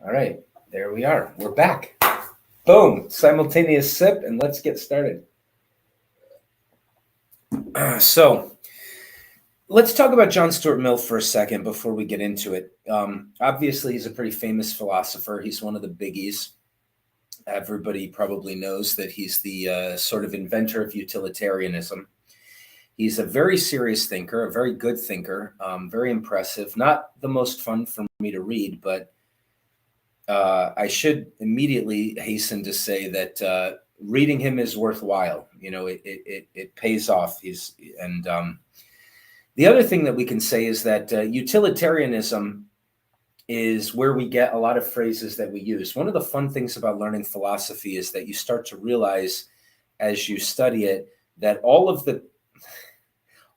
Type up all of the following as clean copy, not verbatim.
All right, there we are. We're back. Boom, simultaneous sip, and let's get started. So, let's talk about John Stuart Mill for a second before we get into it. Obviously, he's a pretty famous philosopher. He's one of the biggies. Everybody probably knows that he's the sort of inventor of utilitarianism. He's a very serious thinker, a very good thinker, very impressive. Not the most fun for me to read, but I should immediately hasten to say that reading him is worthwhile. You know, it pays off. The other thing that we can say is that utilitarianism is where we get a lot of phrases that we use. One of the fun things about learning philosophy is that you start to realize as you study it that all of the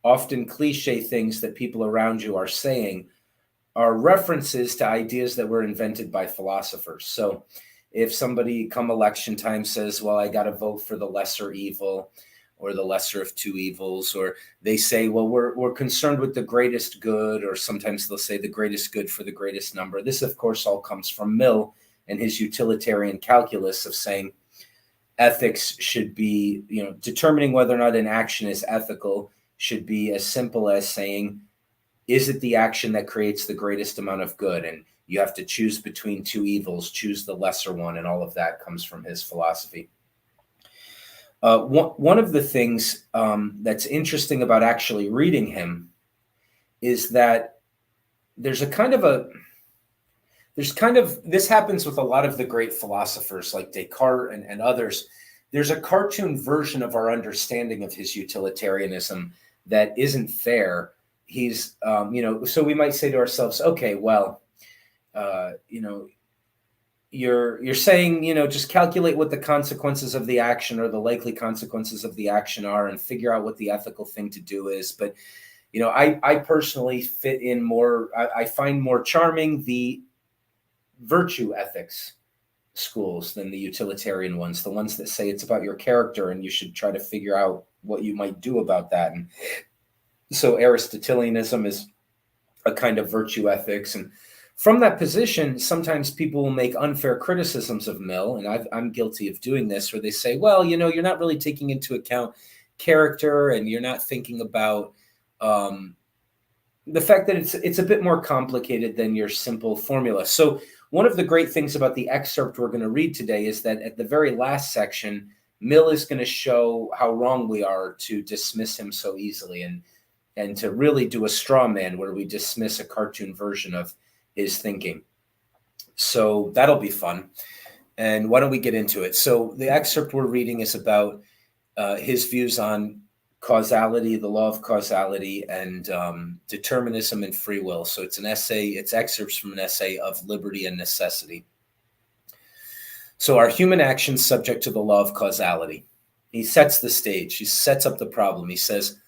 often cliche things that people around you are saying are references to ideas that were invented by philosophers. So if somebody come election time says, well, I got to vote for the lesser evil or the lesser of two evils, or they say, well, we're concerned with the greatest good, or sometimes they'll say the greatest good for the greatest number. This, of course, all comes from Mill and his utilitarian calculus of saying ethics should be, determining whether or not an action is ethical should be as simple as saying, is it the action that creates the greatest amount of good? And you have to choose between two evils, choose the lesser one, and all of that comes from his philosophy. One of the things that's interesting about actually reading him is that this happens with a lot of the great philosophers like Descartes and others. There's a cartoon version of our understanding of his utilitarianism that isn't fair. He's, so we might say to ourselves, okay, well, you're saying, just calculate what the consequences of the action or the likely consequences of the action are and figure out what the ethical thing to do is. But, I personally fit in more, I find more charming the virtue ethics schools than the utilitarian ones, the ones that say it's about your character and you should try to figure out what you might do about that. And so Aristotelianism is a kind of virtue ethics. And from that position, sometimes people will make unfair criticisms of Mill, and I'm guilty of doing this, where they say, well, you're not really taking into account character, and you're not thinking about the fact that it's a bit more complicated than your simple formula. So one of the great things about the excerpt we're going to read today is that at the very last section, Mill is going to show how wrong we are to dismiss him so easily and to really do a straw man where we dismiss a cartoon version of his thinking. So that'll be fun. And why don't we get into it? So the excerpt we're reading is about his views on causality, the law of causality, and determinism and free will. So it's an essay, it's excerpts from an essay of liberty and necessity. So are human actions subject to the law of causality? He sets the stage. He sets up the problem. He says,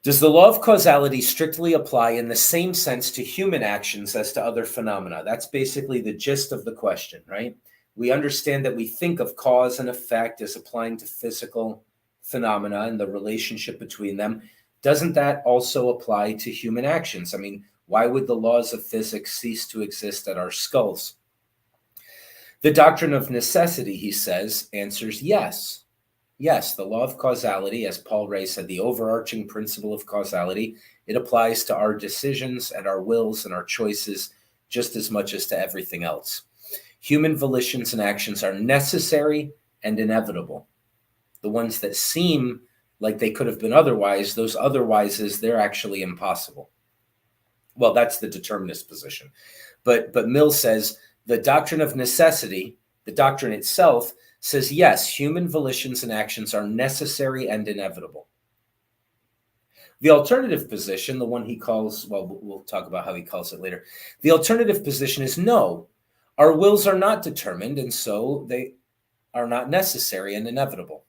does the law of causality strictly apply in the same sense to human actions as to other phenomena? That's basically the gist of the question, right? We understand that we think of cause and effect as applying to physical phenomena and the relationship between them. Doesn't that also apply to human actions? I mean, why would the laws of physics cease to exist at our skulls? The doctrine of necessity, he says, answers yes. Yes, the law of causality, as Paul Ray said, the overarching principle of causality, it applies to our decisions and our wills and our choices just as much as to everything else. Human volitions and actions are necessary and inevitable. The ones that seem like they could have been otherwise, those otherwises, they're actually impossible. Well, that's the determinist position. But Mill says the doctrine of necessity, the doctrine itself, says, yes, human volitions and actions are necessary and inevitable. The alternative position, the one he calls, well, we'll talk about how he calls it later. The alternative position is no, our wills are not determined, and so they are not necessary and inevitable.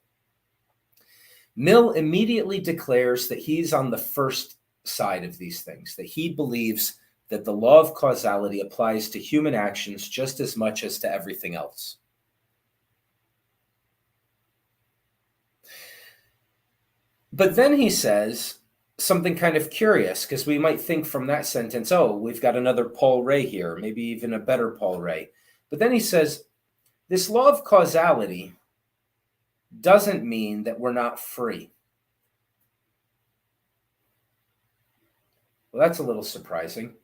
Mill immediately declares that he's on the first side of these things, that he believes that the law of causality applies to human actions just as much as to everything else. But then he says, something kind of curious, because we might think from that sentence, oh, we've got another Paul Ray here, maybe even a better Paul Ray. But then he says, this law of causality doesn't mean that we're not free. Well, that's a little surprising.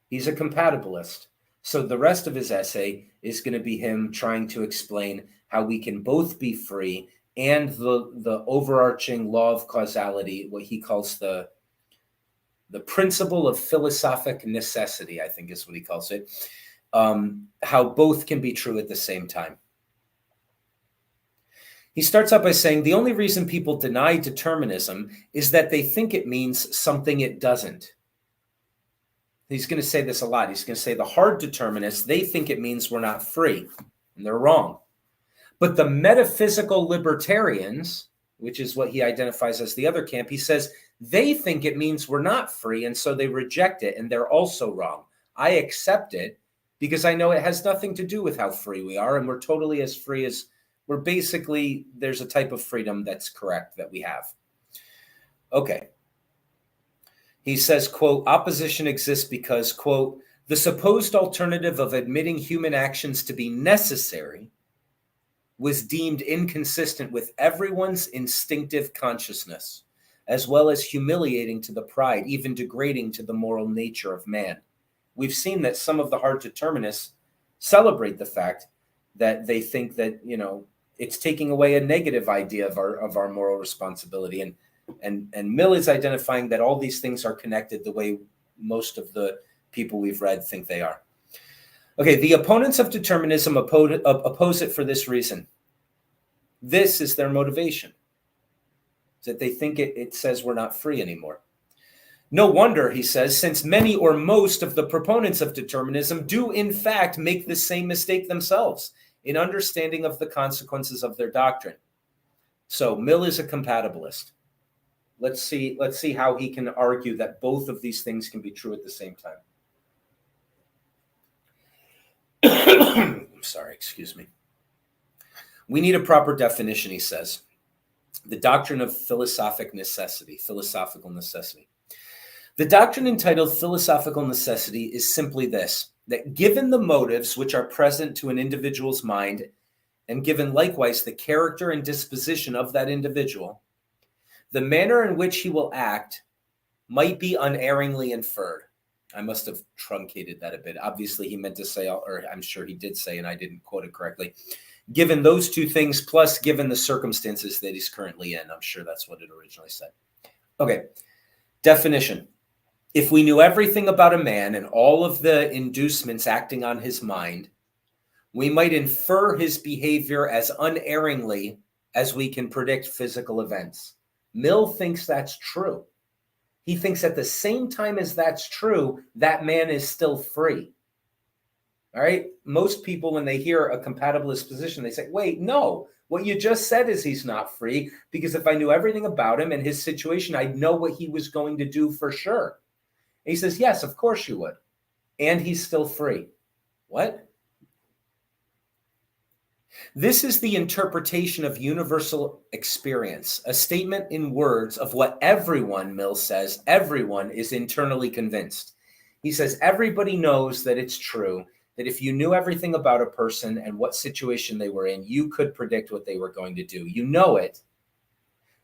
He's a compatibilist. So the rest of his essay is going to be him trying to explain how we can both be free and the overarching law of causality, what he calls the principle of philosophic necessity, I think is what he calls it, how both can be true at the same time. He starts out by saying the only reason people deny determinism is that they think it means something it doesn't. He's going to say this a lot. He's going to say the hard determinists, they think it means we're not free, and they're wrong. But the metaphysical libertarians, which is what he identifies as the other camp, he says they think it means we're not free, and so they reject it, and they're also wrong. I accept it because I know it has nothing to do with how free we are, and we're totally as free as we're basically, there's a type of freedom that's correct that we have. Okay. He says, quote, opposition exists because, quote, the supposed alternative of admitting human actions to be necessary was deemed inconsistent with everyone's instinctive consciousness, as well as humiliating to the pride, even degrading to the moral nature of man. We've seen that some of the hard determinists celebrate the fact that they think that, it's taking away a negative idea of our moral responsibility. And Mill is identifying that all these things are connected the way most of the people we've read think they are. Okay, the opponents of determinism oppose it for this reason. This is their motivation, that they think it says we're not free anymore. No wonder, he says, since many or most of the proponents of determinism do in fact make the same mistake themselves in understanding of the consequences of their doctrine. So Mill is a compatibilist. Let's see how he can argue that both of these things can be true at the same time. Sorry, excuse me. We need a proper definition, he says. The doctrine of philosophical necessity. The doctrine entitled philosophical necessity is simply this, that given the motives which are present to an individual's mind, and given likewise the character and disposition of that individual, the manner in which he will act might be unerringly inferred. I must have truncated that a bit. Obviously, he meant to say, or I'm sure he did say, and I didn't quote it correctly, given those two things, plus given the circumstances that he's currently in. I'm sure that's what it originally said. Okay, definition. If we knew everything about a man and all of the inducements acting on his mind, we might infer his behavior as unerringly as we can predict physical events. Mill thinks that's true. He thinks at the same time as that's true, that man is still free. All right? Most people, when they hear a compatibilist position, they say, wait, no, what you just said is he's not free, because if I knew everything about him and his situation, I'd know what he was going to do for sure. And he says, yes, of course you would. And he's still free. What? This is the interpretation of universal experience, a statement in words of what everyone, Mill says, everyone is internally convinced. He says everybody knows that it's true, that if you knew everything about a person and what situation they were in, you could predict what they were going to do. You know it,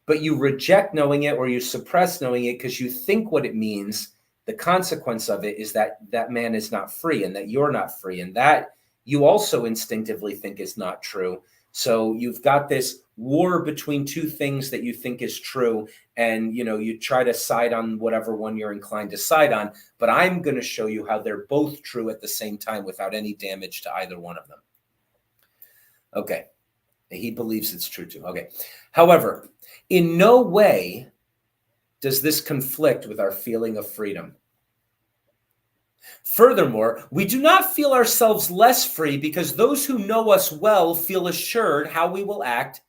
but you reject knowing it or you suppress knowing it because you think what it means, the consequence of it is that that man is not free and that you're not free, and that you also instinctively think is not true. So you've got this war between two things that you think is true, and you try to side on whatever one you're inclined to side on, but I'm going to show you how they're both true at the same time without any damage to either one of them. Okay. He believes it's true too. Okay. However, in no way does this conflict with our feeling of freedom. Furthermore, we do not feel ourselves less free because those who know us well feel assured how we will act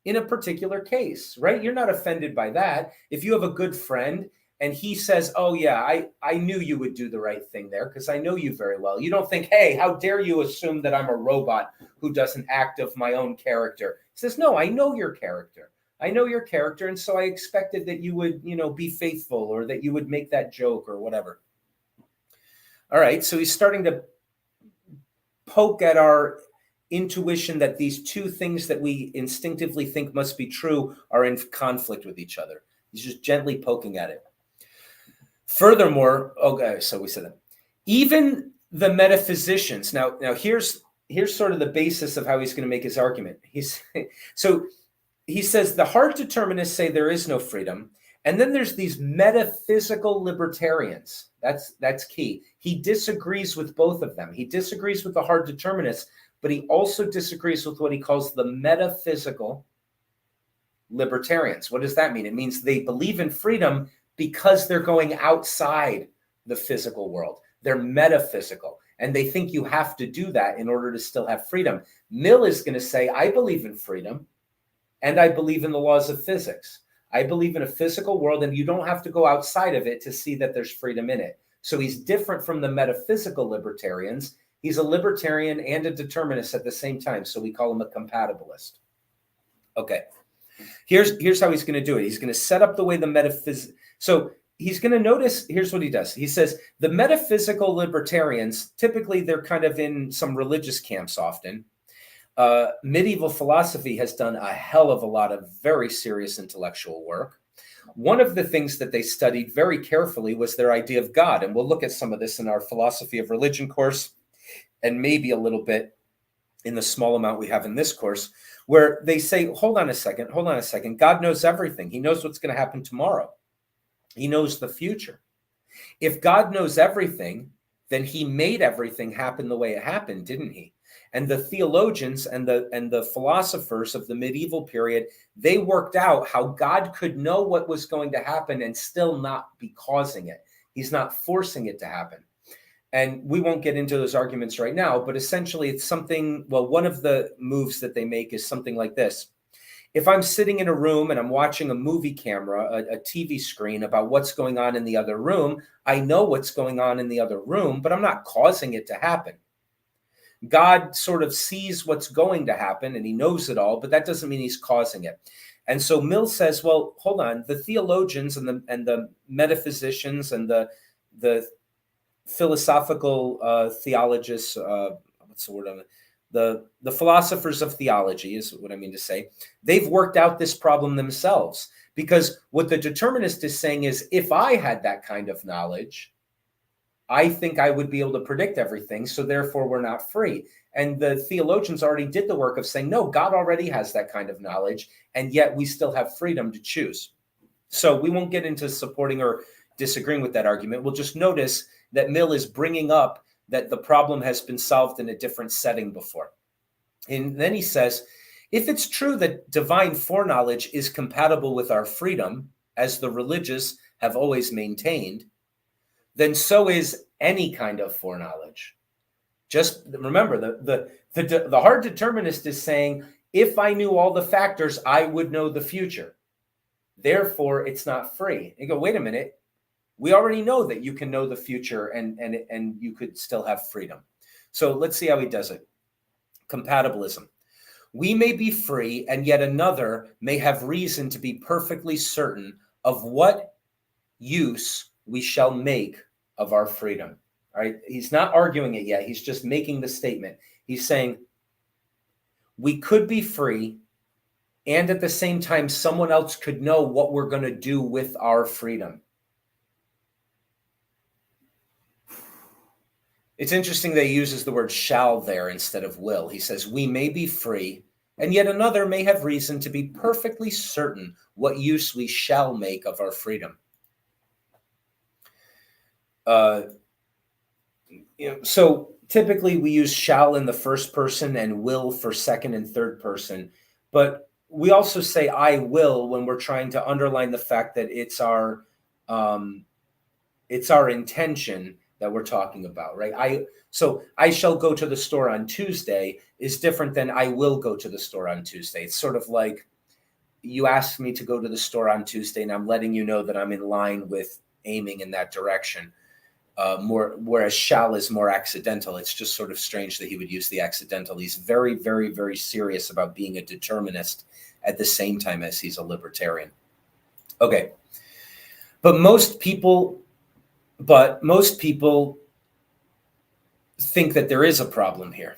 in a particular case, right? You're not offended by that. If you have a good friend and he says, oh yeah, I knew you would do the right thing there because I know you very well. You don't think, hey, how dare you assume that I'm a robot who doesn't act of my own character? He says, no, I know your character. I know your character, and so I expected that you would, be faithful, or that you would make that joke or whatever. All right, so he's starting to poke at our intuition that these two things that we instinctively think must be true are in conflict with each other. He's just gently poking at it. Furthermore, okay, so we said that. Even the metaphysicians, now here's sort of the basis of how he's going to make his argument. So he says the hard determinists say there is no freedom, and then there's these metaphysical libertarians. That's key. He disagrees with both of them. He disagrees with the hard determinists, but he also disagrees with what he calls the metaphysical libertarians. What does that mean? It means they believe in freedom because they're going outside the physical world. They're metaphysical, and they think you have to do that in order to still have freedom. Mill is going to say, I believe in freedom, and I believe in the laws of physics. I believe in a physical world, and you don't have to go outside of it to see that there's freedom in it. So he's different from the metaphysical libertarians. He's a libertarian and a determinist at the same time, so we call him a compatibilist. Okay, here's how he's going to do it. He's going to set up the way the metaphysics. So he's going to notice, here's what he does. He says the metaphysical libertarians, typically they're kind of in some religious camps often. Medieval philosophy has done a hell of a lot of very serious intellectual work. One of the things that they studied very carefully was their idea of God. And we'll look at some of this in our philosophy of religion course, and maybe a little bit in the small amount we have in this course, where they say, hold on a second. God knows everything. He knows what's going to happen tomorrow. He knows the future. If God knows everything, then he made everything happen the way it happened, didn't he? And the theologians and the philosophers of the medieval period, they worked out how God could know what was going to happen and still not be causing it. He's not forcing it to happen. And we won't get into those arguments right now, but essentially it's something, well, one of the moves that they make is something like this. If I'm sitting in a room and I'm watching a movie camera, a TV screen about what's going on in the other room, I know what's going on in the other room, but I'm not causing it to happen. God sort of sees what's going to happen and he knows it all, but that doesn't mean he's causing it. And so Mill says, well, hold on, the theologians and the metaphysicians and the philosophical theologists, what's the word on it? The philosophers of theology is what I mean to say. They've worked out this problem themselves, because what the determinist is saying is, if I had that kind of knowledge, I think I would be able to predict everything, so therefore we're not free. And the theologians already did the work of saying, no, God already has that kind of knowledge, and yet we still have freedom to choose. So we won't get into supporting or disagreeing with that argument. We'll just notice that Mill is bringing up that the problem has been solved in a different setting before. And then he says, if it's true that divine foreknowledge is compatible with our freedom, as the religious have always maintained, then so is any kind of foreknowledge. Just remember, the hard determinist is saying, if I knew all the factors, I would know the future. Therefore, it's not free. You go, wait a minute. We already know that you can know the future and you could still have freedom. So let's see how he does it. Compatibilism. We may be free, and yet another may have reason to be perfectly certain of what use we shall make of our freedom. All right. He's not arguing it yet. He's just making the statement. He's saying we could be free, and at the same time, someone else could know what we're going to do with our freedom. It's interesting that he uses the word shall there instead of will. He says, we may be free, and yet another may have reason to be perfectly certain what use we shall make of our freedom. So typically we use shall in the first person and will for second and third person, but we also say I will when we're trying to underline the fact that it's our intention that we're talking about, right? So I shall go to the store on Tuesday is different than I will go to the store on Tuesday. It's sort of like you asked me to go to the store on Tuesday, and I'm letting you know that I'm in line with aiming in that direction. Whereas shall is more accidental. It's just sort of strange that he would use the accidental. He's very, very, very serious about being a determinist at the same time as he's a libertarian. Okay. But most people think that there is a problem here.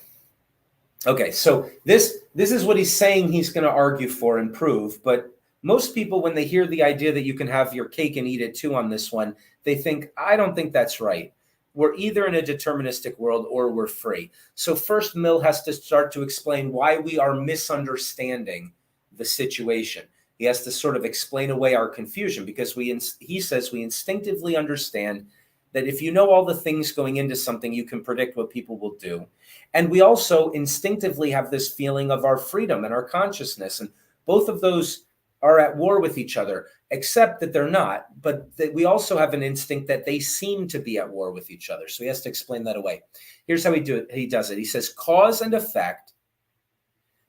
Okay, so this is what he's saying he's going to argue for and prove, but most people, when they hear the idea that you can have your cake and eat it too on this one, they think, I don't think that's right. We're either in a deterministic world or we're free. So first, Mill has to start to explain why we are misunderstanding the situation. He has to sort of explain away our confusion, because he says we instinctively understand that if you know all the things going into something, you can predict what people will do. And we also instinctively have this feeling of our freedom and our consciousness. And both of those are at war with each other, except that they're not. But that we also have an instinct that they seem to be at war with each other. So he has to explain that away. Here's how he does it. He says, cause and effect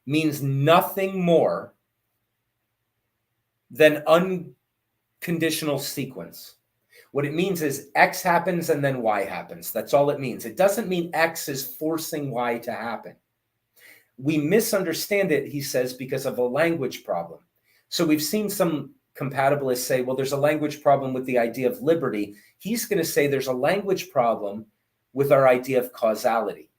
means nothing more than unconditional sequence. What it means is X happens and then Y happens. That's all it means. It doesn't mean X is forcing Y to happen. We misunderstand it, he says, because of a language problem. So we've seen some compatibilists say, well, there's a language problem with the idea of liberty. He's going to say there's a language problem with our idea of causality.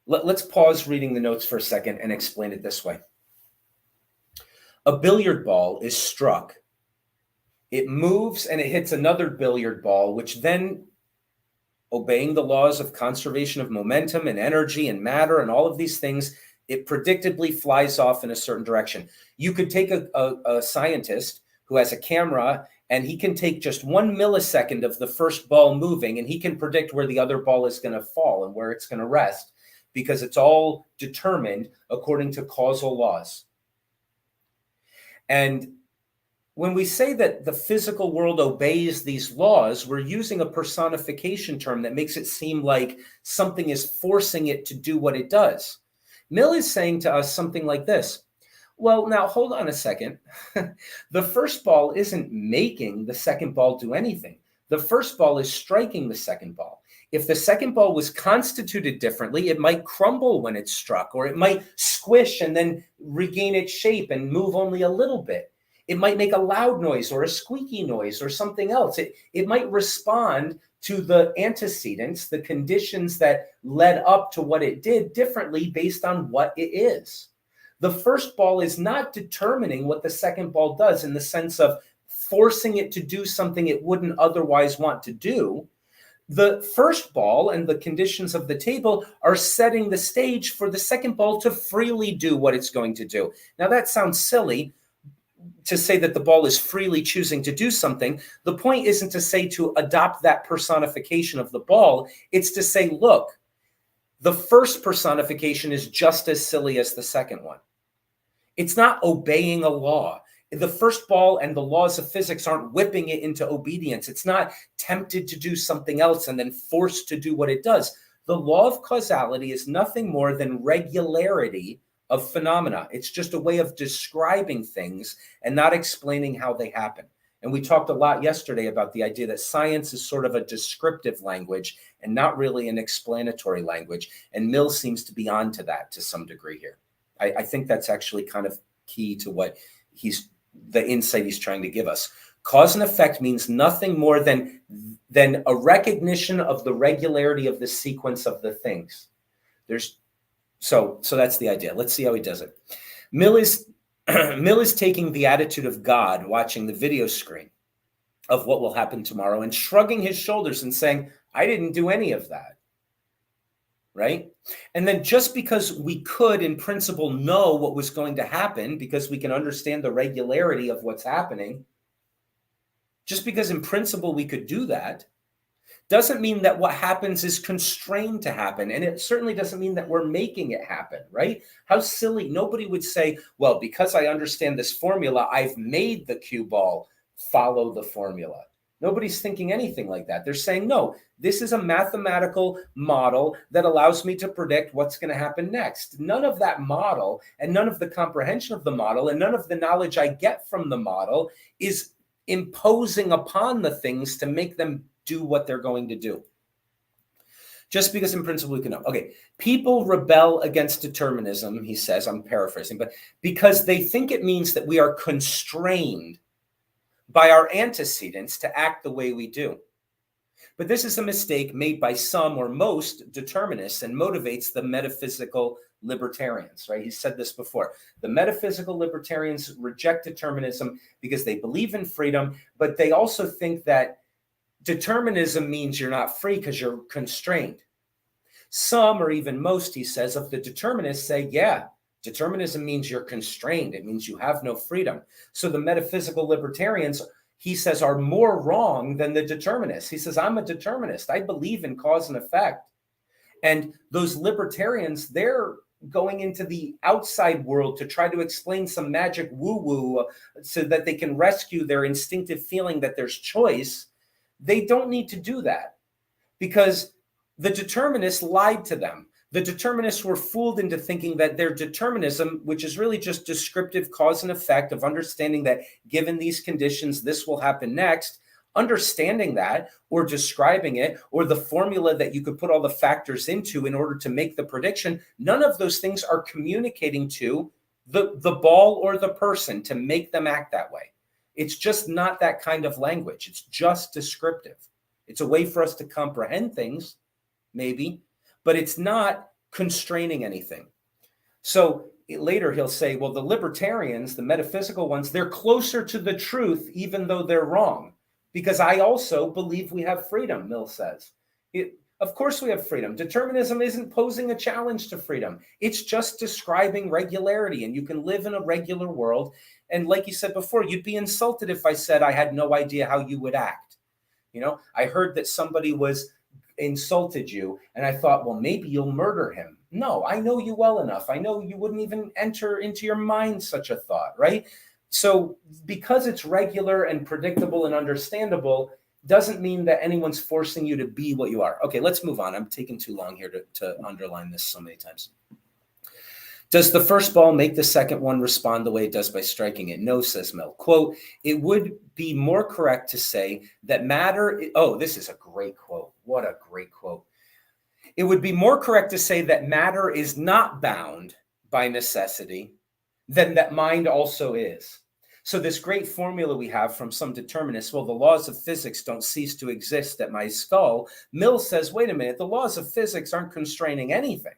Let's pause reading the notes for a second and explain it this way. A billiard ball is struck. It moves and it hits another billiard ball, which then, obeying the laws of conservation of momentum and energy and matter and all of these things, it predictably flies off in a certain direction. You could take a scientist who has a camera and he can take just 1 millisecond of the first ball moving and he can predict where the other ball is going to fall and where it's going to rest, because it's all determined according to causal laws. And when we say that the physical world obeys these laws, we're using a personification term that makes it seem like something is forcing it to do what it does. Mill is saying to us something like this. Well, now hold on a second. The first ball isn't making the second ball do anything. The first ball is striking the second ball. If the second ball was constituted differently, it might crumble when it's struck, or it might squish and then regain its shape and move only a little bit. It might make a loud noise or a squeaky noise or something else. It might respond to the antecedents, the conditions that led up to what it did, differently based on what it is. The first ball is not determining what the second ball does in the sense of forcing it to do something it wouldn't otherwise want to do. The first ball and the conditions of the table are setting the stage for the second ball to freely do what it's going to do. Now, that sounds silly to say that the ball is freely choosing to do something. The point isn't to say to adopt that personification of the ball. It's to say, look, the first personification is just as silly as the second one. It's not obeying a law. The first ball and the laws of physics aren't whipping it into obedience. It's not tempted to do something else and then forced to do what it does. The law of causality is nothing more than regularity of phenomena. It's just a way of describing things and not explaining how they happen. And we talked a lot yesterday about the idea that science is sort of a descriptive language and not really an explanatory language. And Mill seems to be onto that to some degree here. I think that's actually kind of key to what the insight he's trying to give us. Cause and effect means nothing more than a recognition of the regularity of the sequence of the things. So that's the idea. Let's see how he does it. Mill is taking the attitude of God watching the video screen of what will happen tomorrow and shrugging his shoulders and saying, I didn't do any of that. Right? And then just because we could in principle know what was going to happen, because we can understand the regularity of what's happening, just because in principle we could do that, doesn't mean that what happens is constrained to happen. And it certainly doesn't mean that we're making it happen, right? How silly. Nobody would say, well, because I understand this formula, I've made the cue ball follow the formula. Nobody's thinking anything like that. They're saying, no, this is a mathematical model that allows me to predict what's going to happen next. None of that model and none of the comprehension of the model and none of the knowledge I get from the model is imposing upon the things to make them do what they're going to do. Just because in principle we can know. Okay, people rebel against determinism, he says, I'm paraphrasing, but because they think it means that we are constrained by our antecedents to act the way we do. But this is a mistake made by some or most determinists and motivates the metaphysical libertarians, right? He said this before. The metaphysical libertarians reject determinism because they believe in freedom, but they also think that determinism means you're not free because you're constrained. Some, or even most, he says, of the determinists say, yeah, determinism means you're constrained. It means you have no freedom. So the metaphysical libertarians, he says, are more wrong than the determinists. He says, I'm a determinist. I believe in cause and effect. And those libertarians, they're going into the outside world to try to explain some magic woo-woo so that they can rescue their instinctive feeling that there's choice. They don't need to do that because the determinists lied to them. The determinists were fooled into thinking that their determinism, which is really just descriptive cause and effect of understanding that given these conditions, this will happen next, understanding that or describing it or the formula that you could put all the factors into in order to make the prediction, none of those things are communicating to the ball or the person to make them act that way. It's just not that kind of language. It's just descriptive. It's a way for us to comprehend things, maybe, but it's not constraining anything. So later he'll say, well, the libertarians, the metaphysical ones, they're closer to the truth, even though they're wrong, because I also believe we have freedom, Mill says. Of course we have freedom. Determinism isn't posing a challenge to freedom. It's just describing regularity, and you can live in a regular world. And like you said before, you'd be insulted if I said I had no idea how you would act. You know, I heard that somebody insulted you, and I thought, well, maybe you'll murder him. No, I know you well enough. I know you wouldn't even enter into your mind such a thought, right? So because it's regular and predictable and understandable doesn't mean that anyone's forcing you to be what you are. Okay, let's move on. I'm taking too long here to underline this so many times. Does the first ball make the second one respond the way it does by striking it? No, says Mill. Quote, it would be more correct to say that matter, oh, this is a great quote. What a great quote. It would be more correct to say that matter is not bound by necessity than that mind also is. So this great formula we have from some determinists, well, the laws of physics don't cease to exist at my skull. Mill says, wait a minute, the laws of physics aren't constraining anything.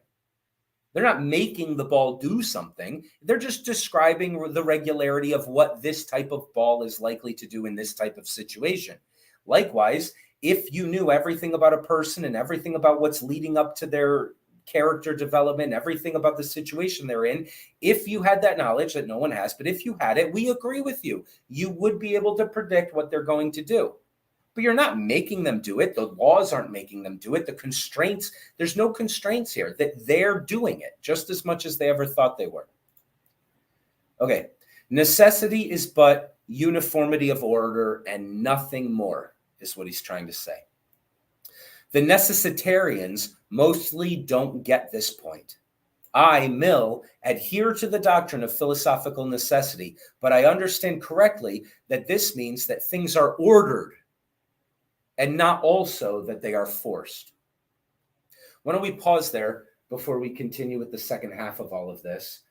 They're not making the ball do something. They're just describing the regularity of what this type of ball is likely to do in this type of situation. Likewise, if you knew everything about a person and everything about what's leading up to their character development, everything about the situation they're in, if you had that knowledge that no one has, but if you had it, we agree with you. You would be able to predict what they're going to do. But you're not making them do it. The laws aren't making them do it. The constraints, there's no constraints here, that they're doing it just as much as they ever thought they were. Okay, necessity is but uniformity of order and nothing more, is what he's trying to say. The necessitarians mostly don't get this point. I, Mill, adhere to the doctrine of philosophical necessity, but I understand correctly that this means that things are ordered and not also that they are forced. Why don't we pause there before we continue with the second half of all of this?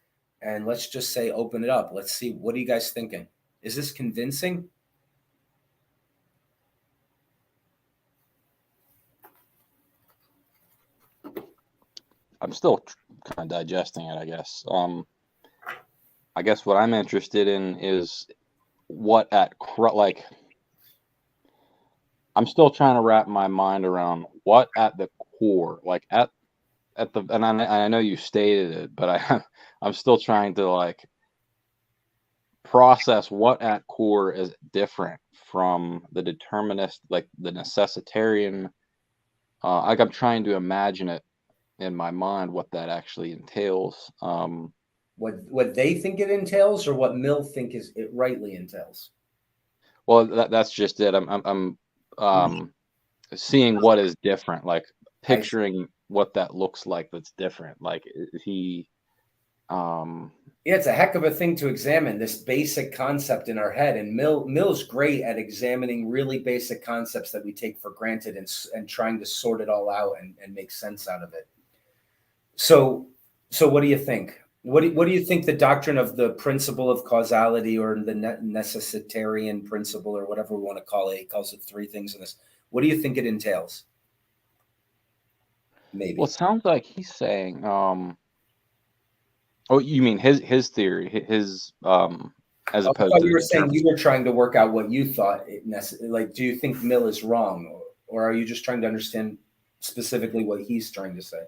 And let's just say, open it up. Let's see, what are you guys thinking? Is this convincing? I'm still kind of digesting it, I guess. I guess what I'm interested in is what I'm still trying to wrap my mind around what at the core, like at the, and I know you stated it, but I'm still trying to process what at core is different from the determinist, like the necessitarian. I'm trying to imagine it in my mind what that actually entails. What they think it entails, or what Mill think it rightly entails? Well, that's just it. I'm seeing what is different, like picturing what that looks like that's different. Like he Yeah, it's a heck of a thing to examine, this basic concept in our head. And Mill's great at examining really basic concepts that we take for granted and trying to sort it all out and make sense out of it. So, so what do you think? What do you think the doctrine of the principle of causality, or the necessitarian principle, or whatever we want to call it? He calls it three things in this. What do you think it entails? Well, it Maybe. sounds like he's saying, oh, you mean his theory, as Oh, I opposed thought to you the were saying determinist. you were trying to work out what you thought like, do you think Mill is wrong, or are you just trying to understand specifically what he's trying to say?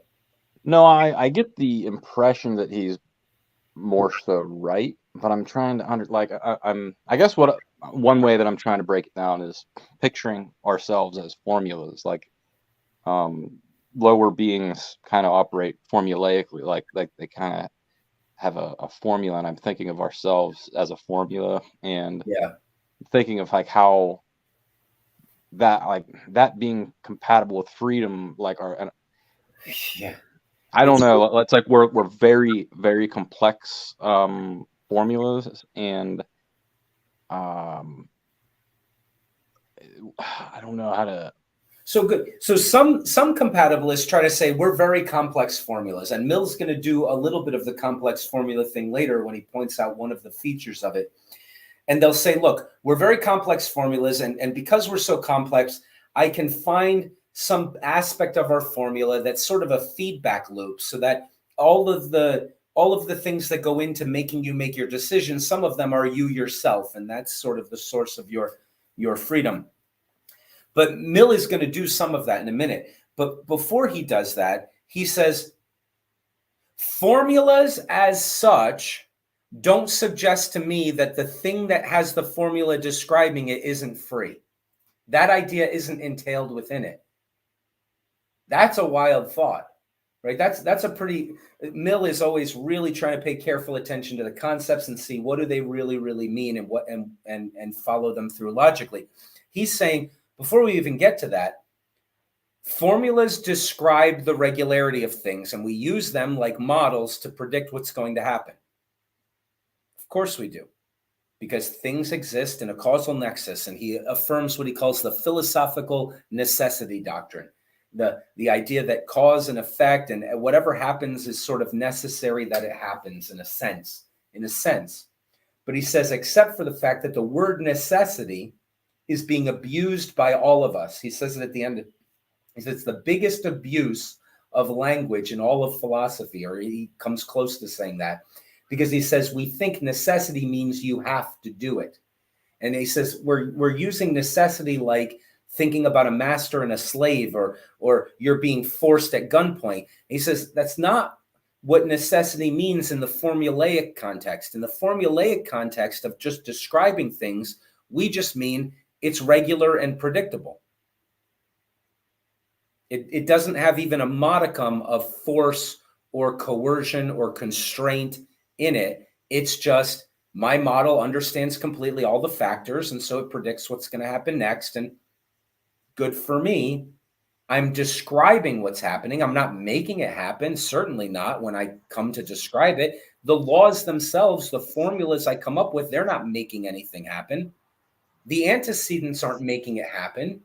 No, I get the impression that he's more so right, but I'm trying to I guess what one way that I'm trying to break it down is picturing ourselves as formulas, like um, lower beings kind of operate formulaically, like they kind of have a formula, and I'm thinking of ourselves as a formula, and Yeah. thinking of like how that being compatible with freedom, like our, and Yeah. I don't It's know, it's like we're very very complex formulas, and um I don't know how to. so good. So some compatibilists try to say we're very complex formulas, and Mill's going to do a little bit of the complex formula thing later when he points out one of the features of it. And they'll say, look, we're very complex formulas, and because we're so complex, I can find some aspect of our formula that's sort of a feedback loop, so that all of the things that go into making you make your decisions, some of them are you yourself, and that's sort of the source of your freedom. But Mill is going to do some of that in a minute. But before he does that, he says formulas as such don't suggest to me that the thing that has the formula describing it isn't free. That idea isn't entailed within it. That's a wild thought, right? That's a pretty. Mill is always really trying to pay careful attention to the concepts and see what do they really mean, and what and follow them through logically. He's saying before we even get to that, formulas describe the regularity of things, and we use them like models to predict what's going to happen. Of course we do, because things exist in a causal nexus, and he affirms what he calls the philosophical necessity doctrine, the idea that cause and effect and whatever happens is sort of necessary that it happens in a sense. But he says, except for the fact that the word necessity is being abused by all of us. He says it at the end. He says it's the biggest abuse of language in all of philosophy, or he comes close to saying that, because he says we think necessity means you have to do it. And he says we're using necessity like thinking about a master and a slave, or you're being forced at gunpoint. And he says that's not what necessity means in the formulaic context. In the formulaic context of just describing things, we just mean it's regular and predictable. It doesn't have even a modicum of force or coercion or constraint in it. It's just my model understands completely all the factors, and so it predicts what's going to happen next. And good for me. I'm describing what's happening. I'm not making it happen. Certainly not when I come to describe it. The laws themselves, the formulas I come up with, they're not making anything happen. The antecedents aren't making it happen,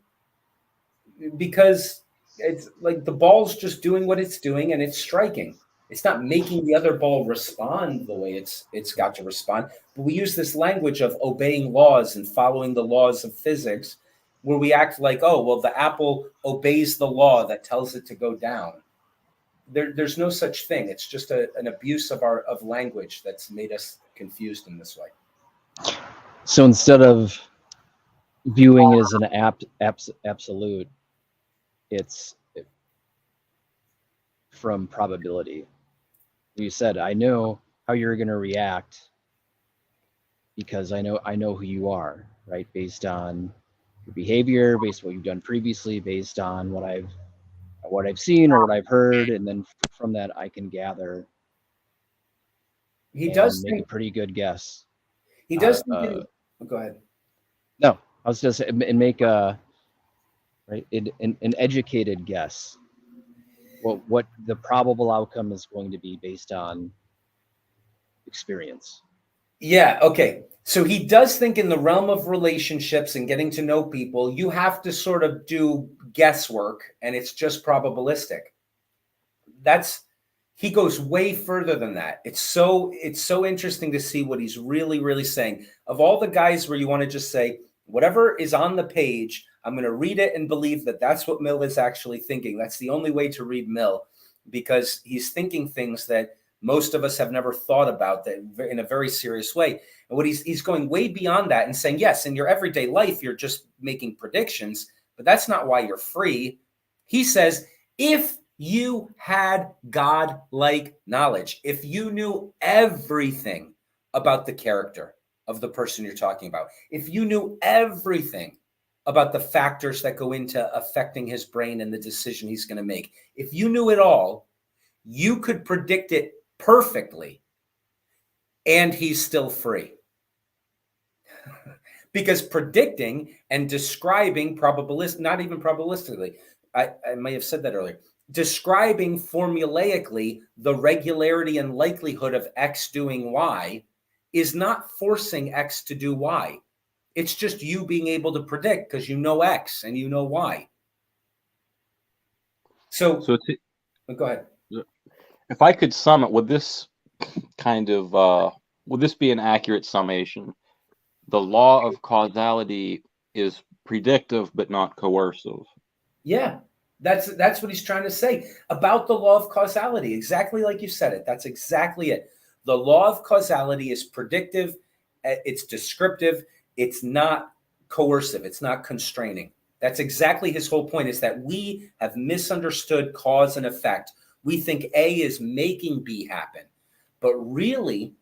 because it's like the ball's just doing what it's doing and it's striking. It's not making the other ball respond the way it's got to respond. But we use this language of obeying laws and following the laws of physics, where we act like, oh, well, the apple obeys the law that tells it to go down. There's no such thing. It's just an abuse of language that's made us confused in this way. So instead of viewing it as an absolute, it's from probability. You said, I know how you're going to react because I know who you are, right? Based on your behavior, based on what you've done previously, based on what I've seen or what I've heard, and then from that I can gather He and does make a think pretty good guess. he does think it, oh, go ahead. No, I was just and make a right an educated guess. What the probable outcome is going to be based on experience. Yeah, okay. So he does think in the realm of relationships and getting to know people, you have to sort of do guesswork and it's just probabilistic. That's he goes way further than that. It's so interesting to see what he's really saying. Of all the guys where you want to just say whatever is on the page, I'm going to read it and believe that that's what Mill is actually thinking. That's the only way to read Mill, because he's thinking things that most of us have never thought about that in a very serious way. And what he's going way beyond that and saying, yes, in your everyday life, you're just making predictions, but that's not why you're free. He says, if you had God-like knowledge, if you knew everything about the character of the person you're talking about, if you knew everything about the factors that go into affecting his brain and the decision he's going to make, if you knew it all, you could predict it perfectly, and he's still free. Because predicting and describing not even probabilistically, I may have said that earlier, describing formulaically the regularity and likelihood of X doing Y is not forcing X to do Y. It's just you being able to predict because you know X and you know Y. So go ahead. If I could sum it, would this be an accurate summation? The law of causality is predictive but not coercive. Yeah, that's what he's trying to say about the law of causality. Exactly like you said it. That's exactly it. The law of causality is predictive. It's descriptive. It's not coercive. It's not constraining. That's exactly his whole point, is that we have misunderstood cause and effect. We think A is making B happen. But really,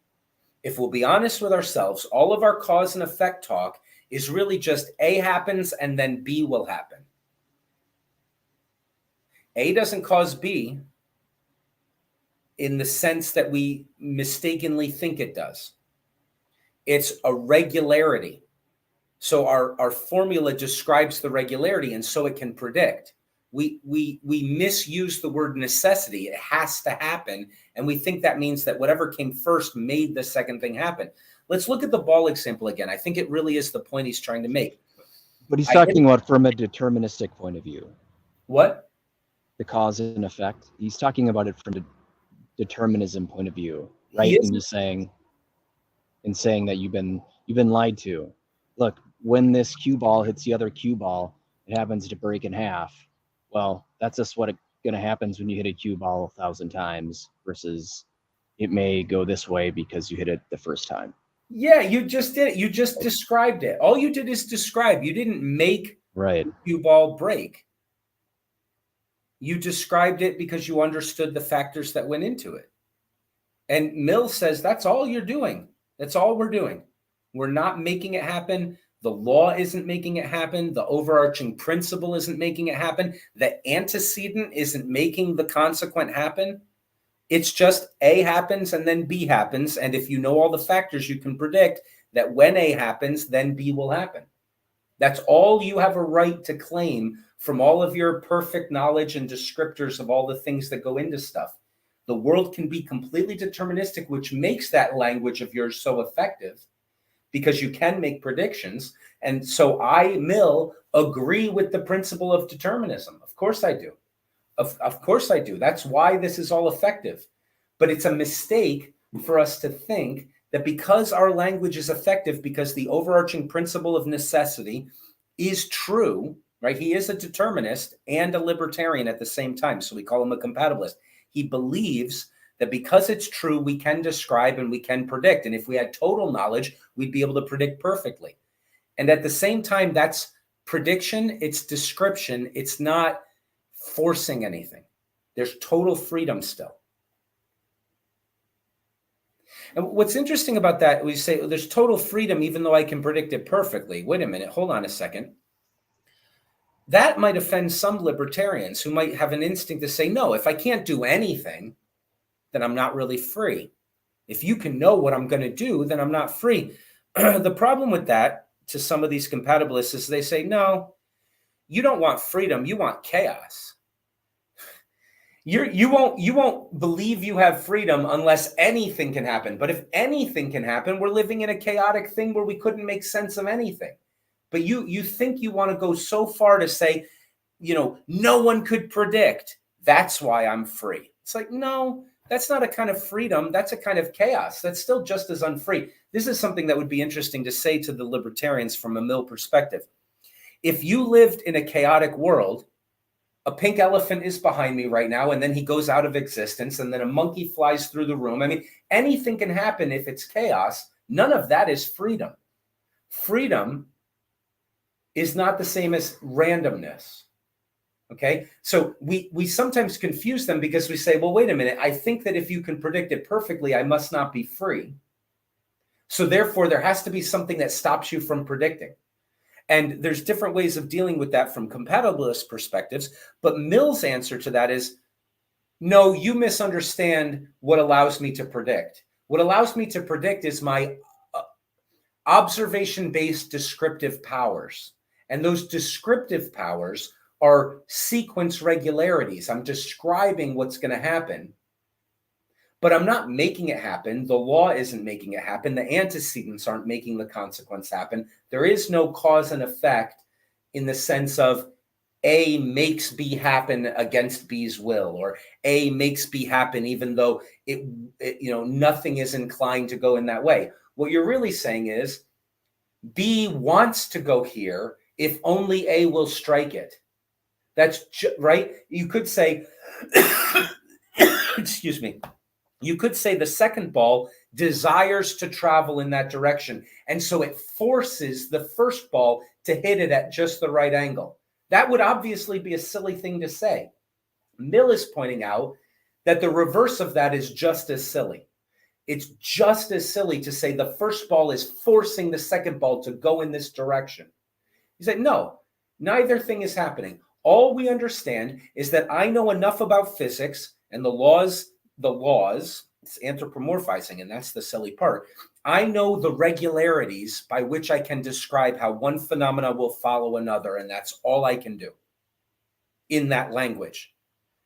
if we'll be honest with ourselves, all of our cause and effect talk is really just A happens and then B will happen. A doesn't cause B in the sense that we mistakenly think it does. It's a regularity. So our formula describes the regularity, and so it can predict. We misuse the word necessity. It has to happen, and we think that means that whatever came first made the second thing happen. Let's look at the ball example again. I think it really is the point he's trying to make. But he's talking about from a deterministic point of view. What? The cause and effect. He's talking about it from a determinism point of view, right? And he's saying that you've been lied to. Look, when this cue ball hits the other cue ball, it happens to break in half. Well, that's just what going to happens when you hit a cue ball 1,000 times versus it may go this way because you hit it the first time. Yeah, you just did it. You just described it. All you did is describe. You didn't make right the cue ball break. You described it because you understood the factors that went into it. And Mill says that's all you're doing. That's all we're doing. We're not making it happen. The law isn't making it happen. The overarching principle isn't making it happen. The antecedent isn't making the consequent happen. It's just A happens and then B happens. And if you know all the factors, you can predict that when A happens, then B will happen. That's all you have a right to claim from all of your perfect knowledge and descriptors of all the things that go into stuff. The world can be completely deterministic, which makes that language of yours so effective because you can make predictions. And so I, Mill, agree with the principle of determinism. Of course I do. Of course I do. That's why this is all effective. But it's a mistake for us to think that because our language is effective, because the overarching principle of necessity is true, right? He is a determinist and a libertarian at the same time. So we call him a compatibilist. He believes that because it's true, we can describe and we can predict. And if we had total knowledge, we'd be able to predict perfectly. And at the same time, that's prediction, it's description, it's not forcing anything. There's total freedom still. And what's interesting about that, we say there's total freedom, even though I can predict it perfectly. Wait a minute, hold on a second. That might offend some libertarians who might have an instinct to say, no, if I can't do anything, then I'm not really free. If you can know what I'm going to do, then I'm not free. The problem with that to some of these compatibilists is they say, no, you don't want freedom, you want chaos. You won't believe you have freedom unless anything can happen. But if anything can happen, we're living in a chaotic thing where we couldn't make sense of anything. But you think you want to go so far to say, no one could predict. That's why I'm free. It's like, no, that's not a kind of freedom. That's a kind of chaos. That's still just as unfree. This is something that would be interesting to say to the libertarians from a Mill perspective. If you lived in a chaotic world, a pink elephant is behind me right now, and then he goes out of existence, and then a monkey flies through the room. I mean, anything can happen if it's chaos. None of that is freedom. Freedom is not the same as randomness. Okay, so we sometimes confuse them because we say, well, wait a minute, I think that if you can predict it perfectly, I must not be free. So therefore, there has to be something that stops you from predicting. And there's different ways of dealing with that from compatibilist perspectives. But Mill's answer to that is, no, you misunderstand what allows me to predict. What allows me to predict is my observation-based descriptive powers. And those descriptive powers are sequence regularities. I'm describing what's going to happen, but I'm not making it happen. The law isn't making it happen. The antecedents aren't making the consequence happen. There is no cause and effect in the sense of A makes B happen against B's will, or A makes B happen even though it nothing is inclined to go in that way. What you're really saying is B wants to go here if only A will strike it. That's right. You could say, excuse me, you could say the second ball desires to travel in that direction. And so it forces the first ball to hit it at just the right angle. That would obviously be a silly thing to say. Mill is pointing out that the reverse of that is just as silly. It's just as silly to say the first ball is forcing the second ball to go in this direction. He said, no, neither thing is happening. All we understand is that I know enough about physics and the laws, it's anthropomorphizing, and that's the silly part. I know the regularities by which I can describe how one phenomena will follow another, and that's all I can do in that language.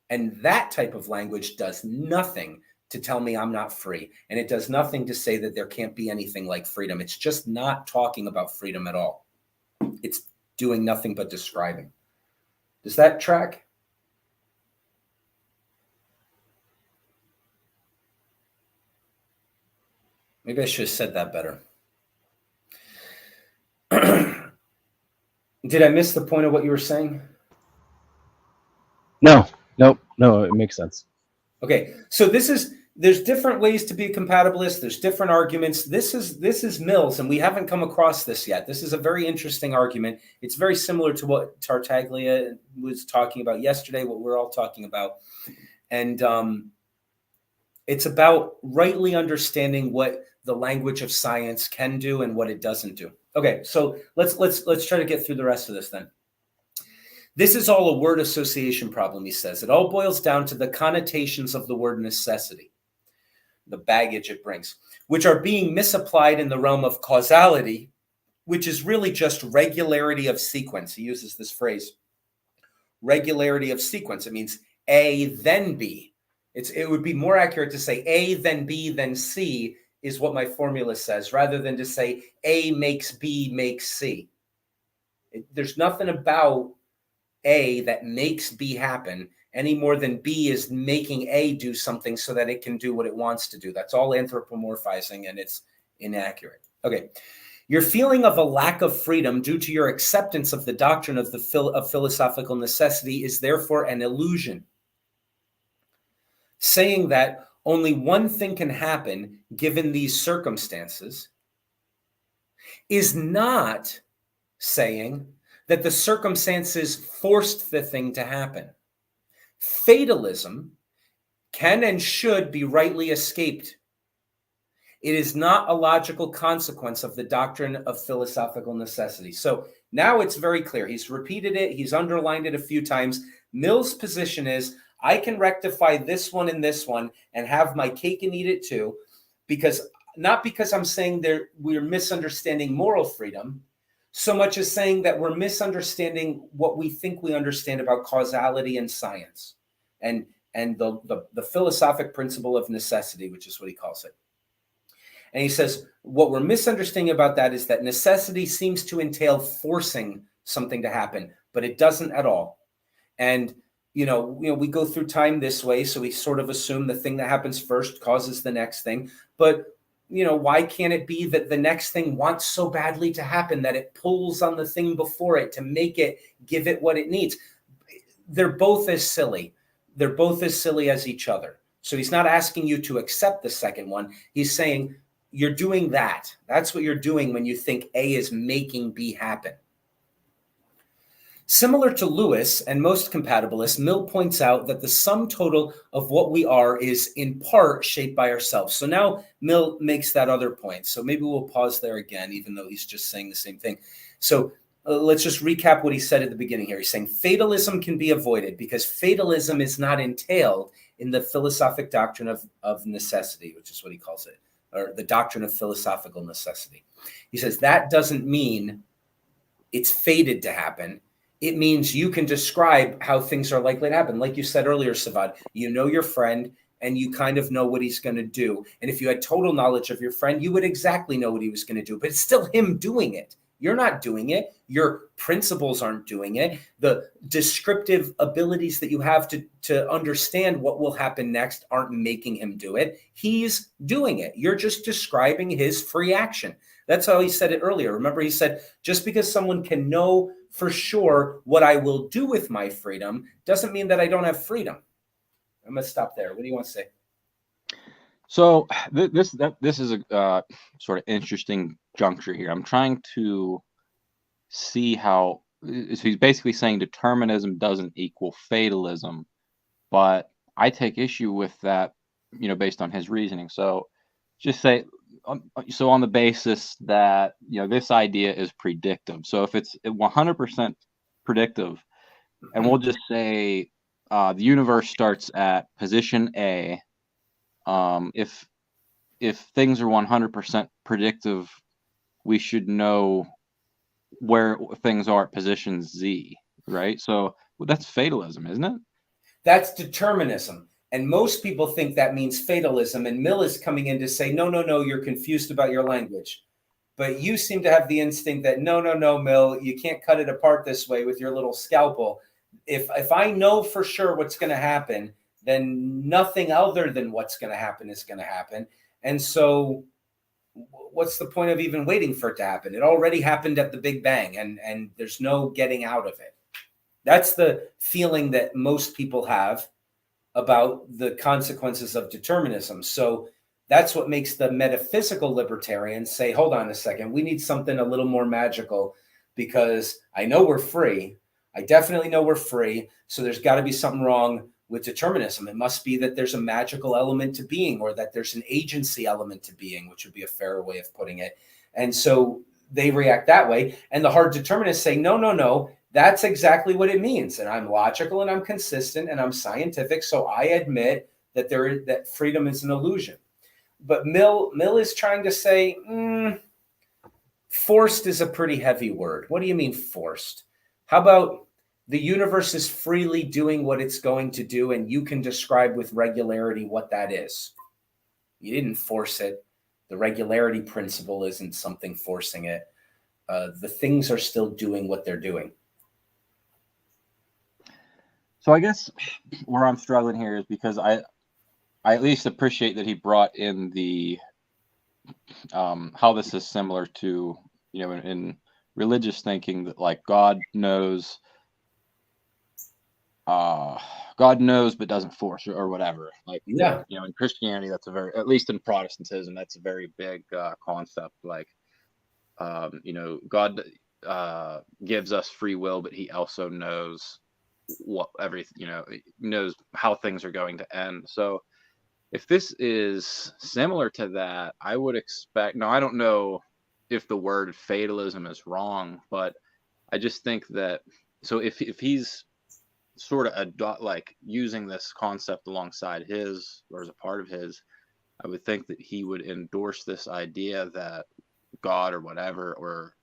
And that type of language does nothing to tell me I'm not free. And it does nothing to say that there can't be anything like freedom. It's just not talking about freedom at all. It's doing nothing but describing. Does that track? Maybe I should have said that better. Did I miss the point of what you were saying? No, it makes sense. Okay, so there's different ways to be a compatibilist. There's different arguments. This is Mill's, and we haven't come across this yet. This is a very interesting argument. It's very similar to what Tartaglia was talking about yesterday, what we're all talking about. And it's about rightly understanding what the language of science can do and what it doesn't do. Okay, so let's try to get through the rest of this then. This is all a word association problem, he says. It all boils down to the connotations of the word necessity, the baggage it brings, which are being misapplied in the realm of causality, which is really just regularity of sequence. He uses this phrase, regularity of sequence. It means A, then B. It would be more accurate to say A, then B, then C is what my formula says, rather than to say A makes B makes C. There's nothing about A that makes B happen any more than B is making A do something so that it can do what it wants to do. That's all anthropomorphizing, and it's inaccurate. Okay. Your feeling of a lack of freedom due to your acceptance of the doctrine of philosophical necessity is therefore an illusion. Saying that only one thing can happen given these circumstances is not saying that the circumstances forced the thing to happen. Fatalism can and should be rightly escaped. It is not a logical consequence of the doctrine of philosophical necessity. So now it's very clear. He's repeated it. He's underlined it a few times. Mill's position is, I can rectify this one and have my cake and eat it too, not because I'm saying we're misunderstanding moral freedom, so much as saying that we're misunderstanding what we think we understand about causality and science. And and the philosophic principle of necessity, which is what he calls it. And he says, what we're misunderstanding about that is that necessity seems to entail forcing something to happen, but it doesn't at all. And, we go through time this way. So we sort of assume the thing that happens first causes the next thing. But, why can't it be that the next thing wants so badly to happen that it pulls on the thing before it to make it give it what it needs? They're both as silly. They're both as silly as each other. So he's not asking you to accept the second one. He's saying you're doing that. That's what you're doing when you think A is making B happen. Similar to Lewis and most compatibilists, Mill points out that the sum total of what we are is in part shaped by ourselves. So now Mill makes that other point. So maybe we'll pause there again, even though he's just saying the same thing. So let's just recap what he said at the beginning here. He's saying fatalism can be avoided because fatalism is not entailed in the philosophic doctrine of necessity, which is what he calls it, or the doctrine of philosophical necessity. He says that doesn't mean it's fated to happen. It means you can describe how things are likely to happen. Like you said earlier, Savad, you know your friend and you kind of know what he's going to do. And if you had total knowledge of your friend, you would exactly know what he was going to do. But it's still him doing it. You're not doing it. Your principles aren't doing it. The descriptive abilities that you have to understand what will happen next aren't making him do it. He's doing it. You're just describing his free action. That's how he said it earlier. Remember, he said, just because someone can know for sure what I will do with my freedom doesn't mean that I don't have freedom. I'm going to stop there. What do you want to say? So this is a sort of interesting juncture here. I'm trying to see how, so he's basically saying determinism doesn't equal fatalism, but I take issue with that, based on his reasoning. So just say, so on the basis that, this idea is predictive. So if it's 100% predictive, and we'll just say the universe starts at position A, if things are 100% predictive, we should know where things are at position Z, right? So that's fatalism, isn't it? That's determinism. And most people think that means fatalism. And Mill is coming in to say, no, you're confused about your language. But you seem to have the instinct that, no, Mill, you can't cut it apart this way with your little scalpel. If I know for sure what's going to happen, then nothing other than what's going to happen is going to happen. And so what's the point of even waiting for it to happen? It already happened at the Big Bang, and there's no getting out of it. That's the feeling that most people have about the consequences of determinism. So that's what makes the metaphysical libertarians say, hold on a second, we need something a little more magical, because I know we're free. I definitely know we're free. So there's got to be something wrong with determinism. It must be that there's a magical element to being, or that there's an agency element to being, which would be a fairer way of putting it. And so they react that way. And the hard determinists say, no, that's exactly what it means. And I'm logical and I'm consistent and I'm scientific. So I admit that that freedom is an illusion. But Mill is trying to say, forced is a pretty heavy word. What do you mean forced? How about the universe is freely doing what it's going to do, and you can describe with regularity what that is? You didn't force it. The regularity principle isn't something forcing it. The things are still doing what they're doing. So I guess where I'm struggling here is because I at least appreciate that he brought in the how this is similar to, in religious thinking, that like God knows but doesn't force, or whatever. Like, Yeah. in Christianity, that's at least in Protestantism, that's a very big concept. Like, God gives us free will, but he also knows knows how things are going to end. So if this is similar to that, I would expect, now I don't know if the word fatalism is wrong, but I just think that, so if he's sort of like using this concept alongside his, or as a part of his, I would think that he would endorse this idea that God or whatever, or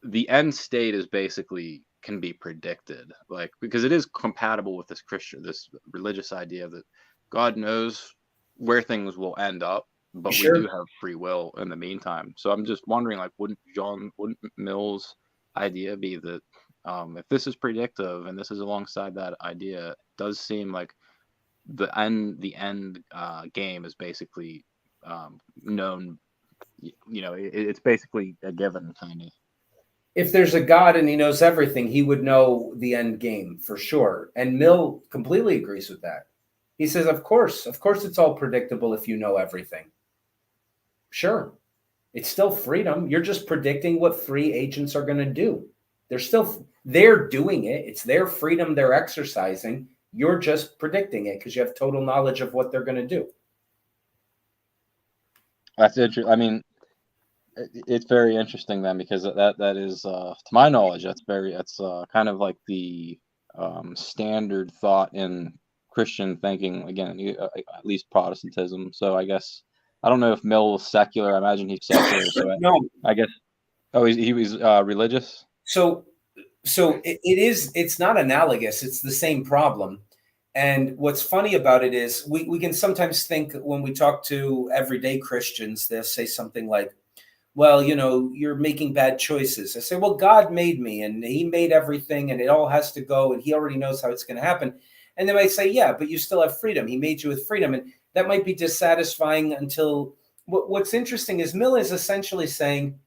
the end state is basically can be predicted, like, because it is compatible with this religious idea that God knows where things will end up, but we do Sure. have free will in the meantime. So I'm just wondering, like, wouldn't Mill's idea be that if this is predictive and this is alongside that idea, it does seem like the end game is basically known. It's basically a given, kind of. If there's a God and he knows everything, he would know the end game for sure. And Mill completely agrees with that. He says, of course, it's all predictable if you know everything. Sure. It's still freedom. You're just predicting what free agents are going to do. They're doing it. It's their freedom they're exercising. You're just predicting it because you have total knowledge of what they're going to do. That's interesting. I mean, it's very interesting then, because that is, to my knowledge, that's kind of like the standard thought in Christian thinking. Again, at least Protestantism. So I guess I don't know if Mill was secular. I imagine he's secular. So No. I guess. Oh, he was religious. So it's not analogous. It's the same problem. And what's funny about it is we can sometimes think, when we talk to everyday Christians, they'll say something like, well, you're making bad choices. I say, well, God made me and he made everything and it all has to go and he already knows how it's going to happen. And they might say, yeah, but you still have freedom. He made you with freedom. And that might be dissatisfying until what's interesting is Mill is essentially saying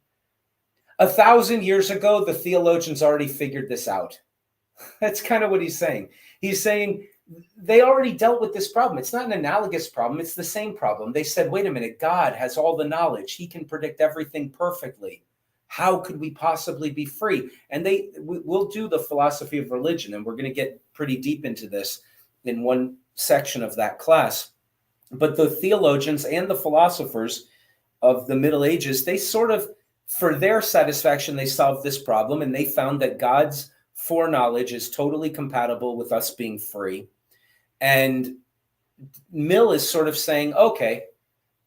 1,000 years ago, the theologians already figured this out. That's kind of what he's saying. He's saying they already dealt with this problem. It's not an analogous problem. It's the same problem. They said, wait a minute, God has all the knowledge. He can predict everything perfectly. How could we possibly be free? And we'll do the philosophy of religion, and we're going to get pretty deep into this in one section of that class. But the theologians and the philosophers of the Middle Ages, they sort of, for their satisfaction, they solved this problem, and they found that God's foreknowledge is totally compatible with us being free. And Mill is sort of saying, okay,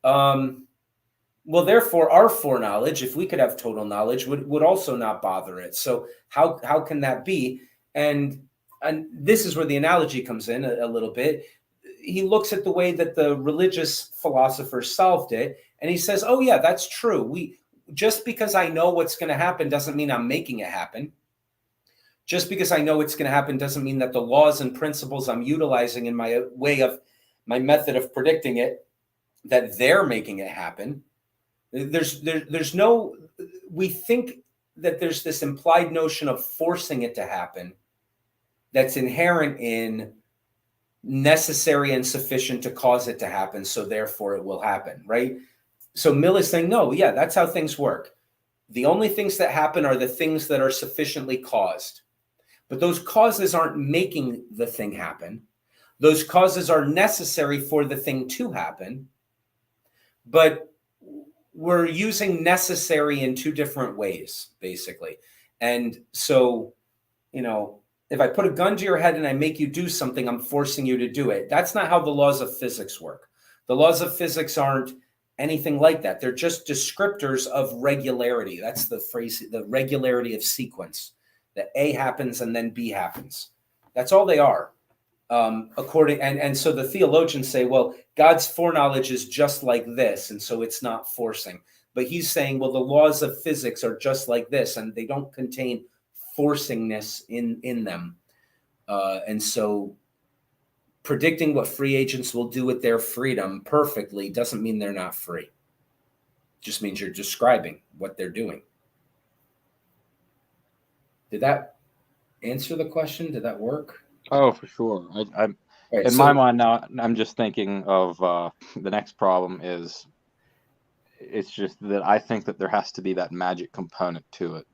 well, therefore, our foreknowledge, if we could have total knowledge, would also not bother it. So how can that be? And this is where the analogy comes in a little bit. He looks at the way that the religious philosophers solved it, and he says, oh, yeah, that's true. Just because I know what's going to happen doesn't mean I'm making it happen. Just because I know it's going to happen doesn't mean that the laws and principles I'm utilizing in my method of predicting it, that they're making it happen. We think that there's this implied notion of forcing it to happen that's inherent in necessary and sufficient to cause it to happen, so therefore it will happen, right? So Mill is saying, no, yeah, that's how things work. The only things that happen are the things that are sufficiently caused. But those causes aren't making the thing happen. Those causes are necessary for the thing to happen. But we're using necessary in two different ways, basically. And so, if I put a gun to your head and I make you do something, I'm forcing you to do it. That's not how the laws of physics work. The laws of physics aren't anything like that. They're just descriptors of regularity. That's the phrase, the regularity of sequence. That A happens and then B happens. That's all they are. And so the theologians say, well, God's foreknowledge is just like this, and so it's not forcing. But he's saying, well, the laws of physics are just like this, and they don't contain forcingness in them. And so predicting what free agents will do with their freedom perfectly doesn't mean they're not free. It just means you're describing what they're doing. Did that answer the question? Did that work? Oh, for sure. Right, in my mind now, I'm just thinking of the next problem is, it's just that I think that there has to be that magic component to it.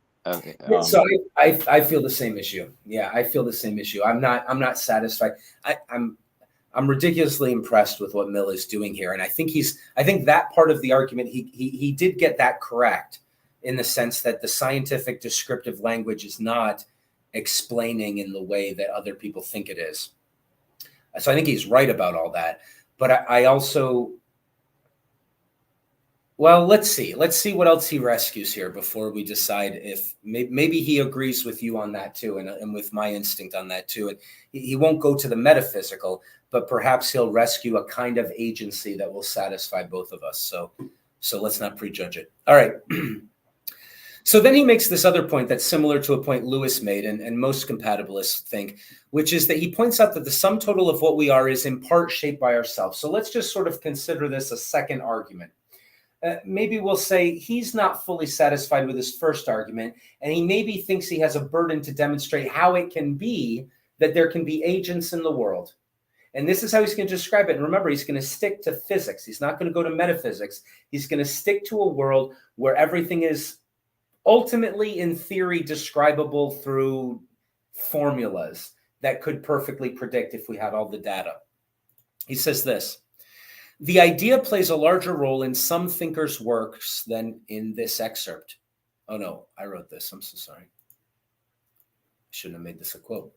So I feel the same issue. Yeah, I feel the same issue. I'm not satisfied. I'm ridiculously impressed with what Mill is doing here, and I think that part of the argument he did get that correct, in the sense that the scientific descriptive language is not explaining in the way that other people think it is. So I think he's right about all that. But I also, Well, let's see. Let's see what else he rescues here before we decide if maybe he agrees with you on that too, and with my instinct on that too. And he won't go to the metaphysical, but perhaps he'll rescue a kind of agency that will satisfy both of us. So let's not prejudge it. All right. So then he makes this other point that's similar to a point Lewis made, and most compatibilists think, which is that he points out that the sum total of what we are is in part shaped by ourselves. So let's just sort of consider this a second argument. Maybe we'll say he's not fully satisfied with his first argument, and he maybe thinks he has a burden to demonstrate how it can be that there can be agents in the world. And this is how he's going to describe it. And remember, he's going to stick to physics. He's not going to go to metaphysics. He's going to stick to a world where everything is ultimately, in theory, describable through formulas that could perfectly predict if we had all the data. He says this: the idea plays a larger role in some thinkers' works than in this excerpt. Oh no, I wrote this. I'm so sorry. I shouldn't have made this a quote.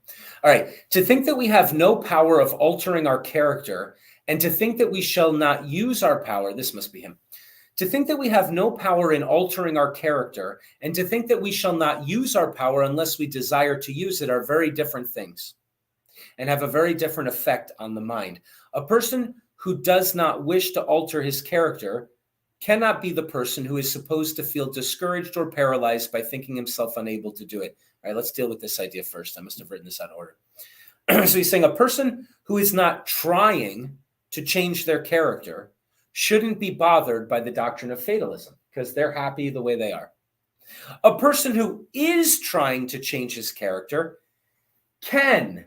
All right. To think that we have no power of altering our character, and to think that we shall not use our power, this must be him. To think that we have no power in altering our character, and to think that we shall not use our power unless we desire to use it, are very different things and have a very different effect on the mind. A person who does not wish to alter his character cannot be the person who is supposed to feel discouraged or paralyzed by thinking himself unable to do it. All right, let's deal with this idea first. I must have written this out of order. So he's saying a person who is not trying to change their character shouldn't be bothered by the doctrine of fatalism because they're happy the way they are. A person who is trying to change his character can.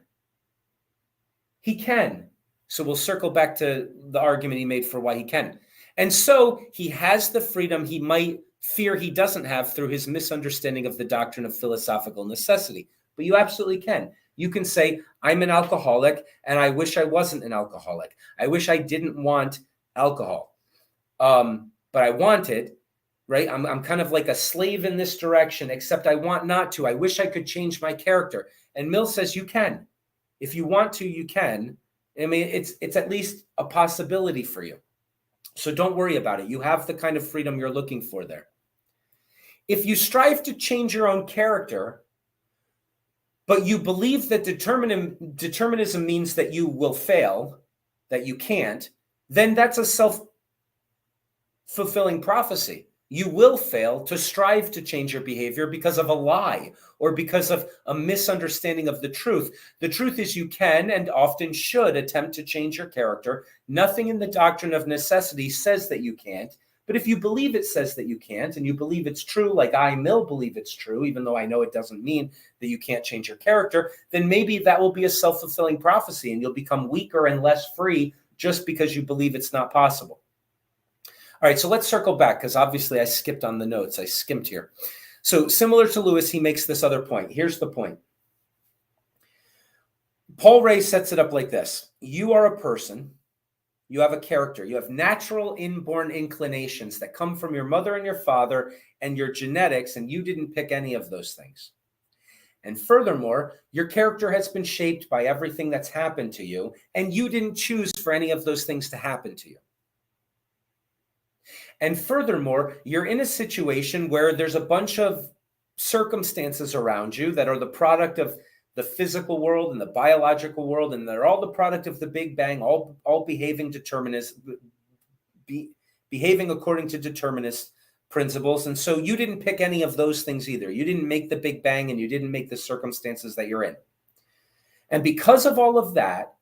He can. So we'll circle back to the argument he made for why he can. And so he has the freedom he might fear he doesn't have through his misunderstanding of the doctrine of philosophical necessity. But you absolutely can. You can say, I'm an alcoholic and I wish I wasn't an alcoholic. I wish I didn't want alcohol. But I want it, right? I'm kind of like a slave in this direction, except I want not to. I wish I could change my character. And Mill says you can. If you want to, you can. I mean, it's at least a possibility for you. So don't worry about it. You have the kind of freedom you're looking for there. If you strive to change your own character, but you believe that determinism means that you will fail, that you can't, then that's a self-fulfilling prophecy. You will fail to strive to change your behavior because of a lie or because of a misunderstanding of the truth. The truth is you can and often should attempt to change your character. Nothing in the doctrine of necessity says that you can't. But if you believe it says that you can't and you believe it's true, like I, Mill, believe it's true, even though I know it doesn't mean that you can't change your character, then maybe that will be a self-fulfilling prophecy and you'll become weaker and less free just because you believe it's not possible. All right, so let's circle back because obviously I skipped on the notes. I skimmed here. So similar to Lewis, he makes this other point. Here's the point. Paul Ray sets it up like this. You are a person. You have a character. You have natural inborn inclinations that come from your mother and your father and your genetics, and you didn't pick any of those things. And furthermore, your character has been shaped by everything that's happened to you, and you didn't choose for any of those things to happen to you. And furthermore, you're in a situation where there's a bunch of circumstances around you that are the product of the physical world and the biological world, and they're all the product of the Big Bang, all behaving according to determinist principles. And so you didn't pick any of those things either. You didn't make the Big Bang and you didn't make the circumstances that you're in. And because of all of that,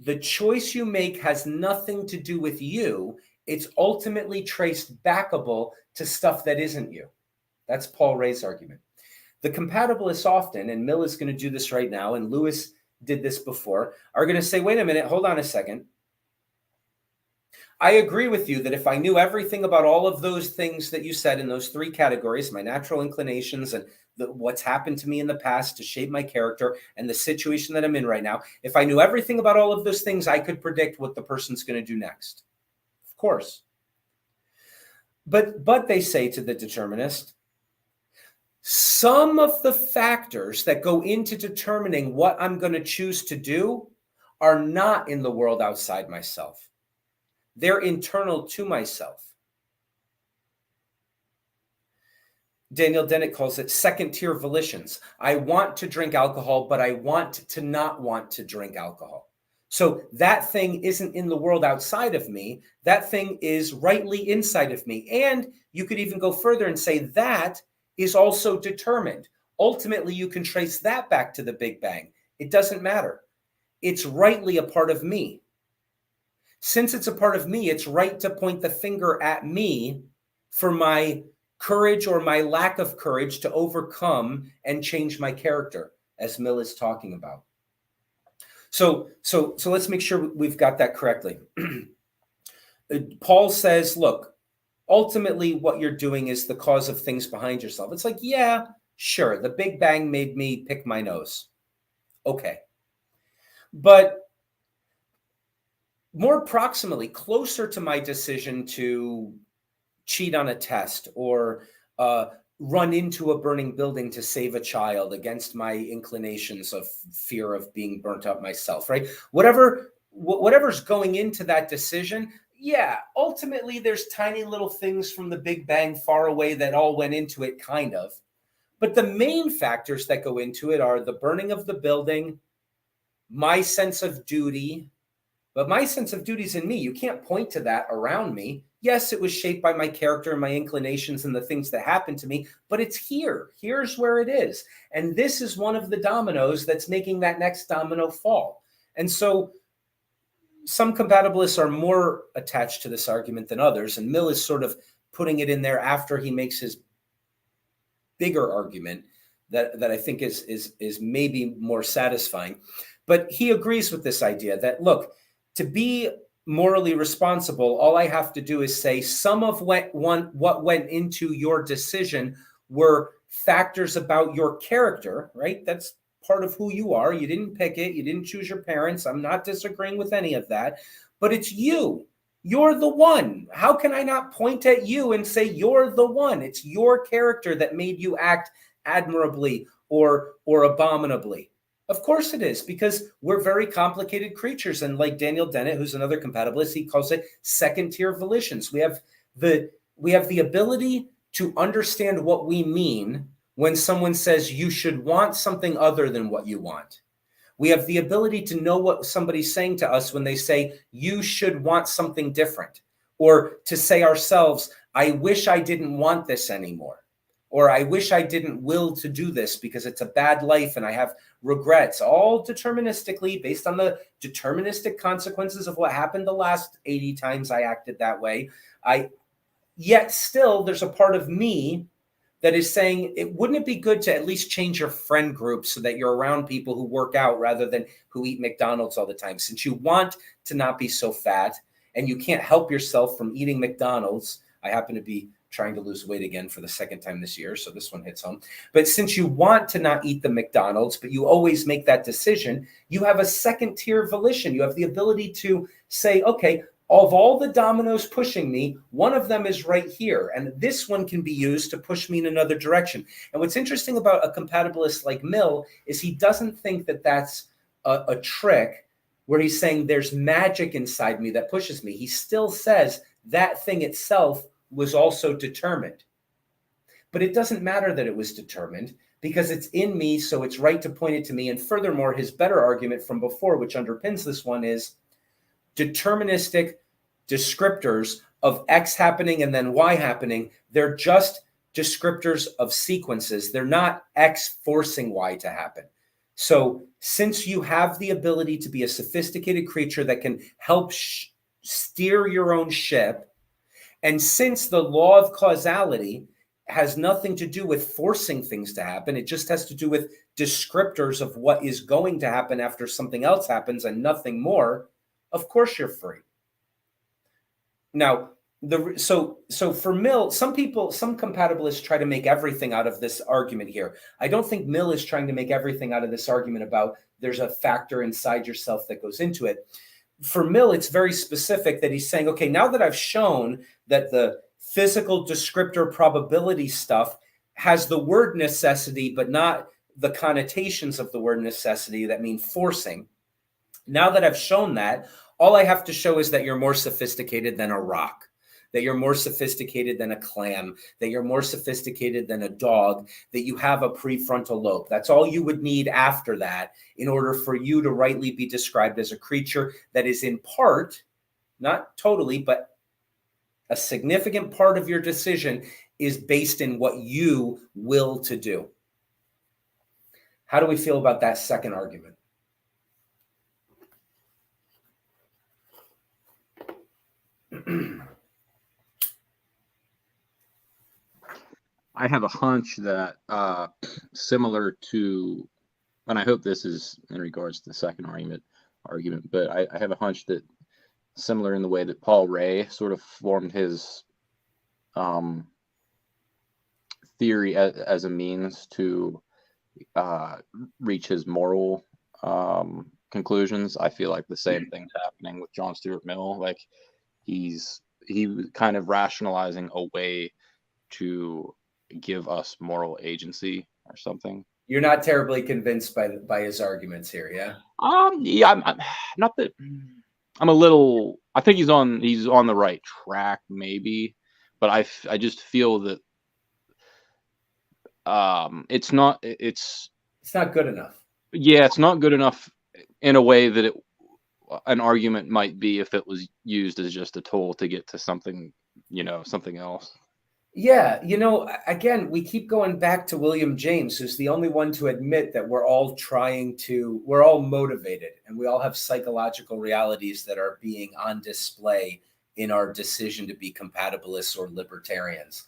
the choice you make has nothing to do with you. It's ultimately traced backable to stuff that isn't you. That's Paul Ray's argument. The compatibilists often, and Mill is going to do this right now, and Lewis did this before, are going to say, wait a minute, hold on a second. I agree with you that if I knew everything about all of those things that you said in those three categories, my natural inclinations and what's happened to me in the past to shape my character and the situation that I'm in right now, if I knew everything about all of those things, I could predict what the person's going to do next. Of course. But they say to the determinist, some of the factors that go into determining what I'm going to choose to do are not in the world outside myself. They're internal to myself. Daniel Dennett calls it second tier volitions. I want to drink alcohol, but I want to not want to drink alcohol. So that thing isn't in the world outside of me. That thing is rightly inside of me. And you could even go further and say that is also determined. Ultimately, you can trace that back to the Big Bang. It doesn't matter. It's rightly a part of me. Since it's a part of me, it's right to point the finger at me for my courage or my lack of courage to overcome and change my character, as Mill is talking about. So let's make sure we've got that correctly. Paul says, look, ultimately what you're doing is the cause of things behind yourself. It's like, yeah, sure, the Big Bang made me pick my nose. Okay. But more proximally, closer to my decision to cheat on a test or run into a burning building to save a child against my inclinations of fear of being burnt up myself, right? Whatever's going into that decision, yeah, ultimately there's tiny little things from the Big Bang far away that all went into it, kind of. But the main factors that go into it are the burning of the building, my sense of duty. But my sense of duty is in me. You can't point to that around me. Yes, it was shaped by my character and my inclinations and the things that happened to me, but it's here. Here's where it is. And this is one of the dominoes that's making that next domino fall. And so some compatibilists are more attached to this argument than others. And Mill is sort of putting it in there after he makes his bigger argument that I think is maybe more satisfying. But he agrees with this idea that, look, to be morally responsible, all I have to do is say some of what went into your decision were factors about your character, right? That's part of who you are. You didn't pick it. You didn't choose your parents. I'm not disagreeing with any of that, but it's you. You're the one. How can I not point at you and say you're the one? It's your character that made you act admirably or abominably. Of course it is, because we're very complicated creatures. And like Daniel Dennett, who's another compatibilist, he calls it second tier volitions. We have the ability to understand what we mean when someone says you should want something other than what you want. We have the ability to know what somebody's saying to us when they say you should want something different, or to say ourselves, I wish I didn't want this anymore. Or I wish I didn't will to do this because it's a bad life and I have regrets, all deterministically based on the deterministic consequences of what happened the last 80 times I acted that way. Yet still there's a part of me that is saying, wouldn't it be good to at least change your friend group so that you're around people who work out rather than who eat McDonald's all the time? Since you want to not be so fat and you can't help yourself from eating McDonald's, I happen to be trying to lose weight again for the second time this year, so this one hits home. But since you want to not eat the McDonald's, but you always make that decision, you have a second tier volition. You have the ability to say, okay, of all the dominoes pushing me, one of them is right here, and this one can be used to push me in another direction. And what's interesting about a compatibilist like Mill is he doesn't think that that's a trick where he's saying there's magic inside me that pushes me. He still says that thing itself was also determined. But it doesn't matter that it was determined because it's in me, so it's right to point it to me. And furthermore, his better argument from before, which underpins this one, is deterministic descriptors of X happening and then Y happening. They're just descriptors of sequences. They're not X forcing Y to happen. So since you have the ability to be a sophisticated creature that can help steer your own ship, and since the law of causality has nothing to do with forcing things to happen, it just has to do with descriptors of what is going to happen after something else happens and nothing more, of course you're free. Now, so for Mill, some compatibilists try to make everything out of this argument here. I don't think Mill is trying to make everything out of this argument about there's a factor inside yourself that goes into it. For Mill, it's very specific that he's saying, okay, now that I've shown that the physical descriptor probability stuff has the word necessity, but not the connotations of the word necessity that mean forcing. Now that I've shown that, all I have to show is that you're more sophisticated than a rock. that you're more sophisticated than a clam, that you're more sophisticated than a dog, that you have a prefrontal lobe. That's all you would need after that in order for you to rightly be described as a creature that is in part, not totally, but a significant part of your decision is based in what you will to do. How do we feel about that second argument? I have a hunch that similar to, and I hope this is in regards to the second argument, but I have a hunch that similar in the way that Paul Ray sort of formed his theory as a means to reach his moral conclusions. I feel like the same thing's happening with John Stuart Mill. Like he was kind of rationalizing a way to give us moral agency or something. You're not terribly convinced by his arguments here, yeah? Yeah, I'm not that. I'm a little. I think he's on the right track, maybe, but I just feel that it's not good enough. Yeah, it's not good enough in a way that an argument might be if it was used as just a tool to get to something, something else. Yeah, again, we keep going back to William James, who's the only one to admit that we're all motivated, and we all have psychological realities that are being on display in our decision to be compatibilists or libertarians.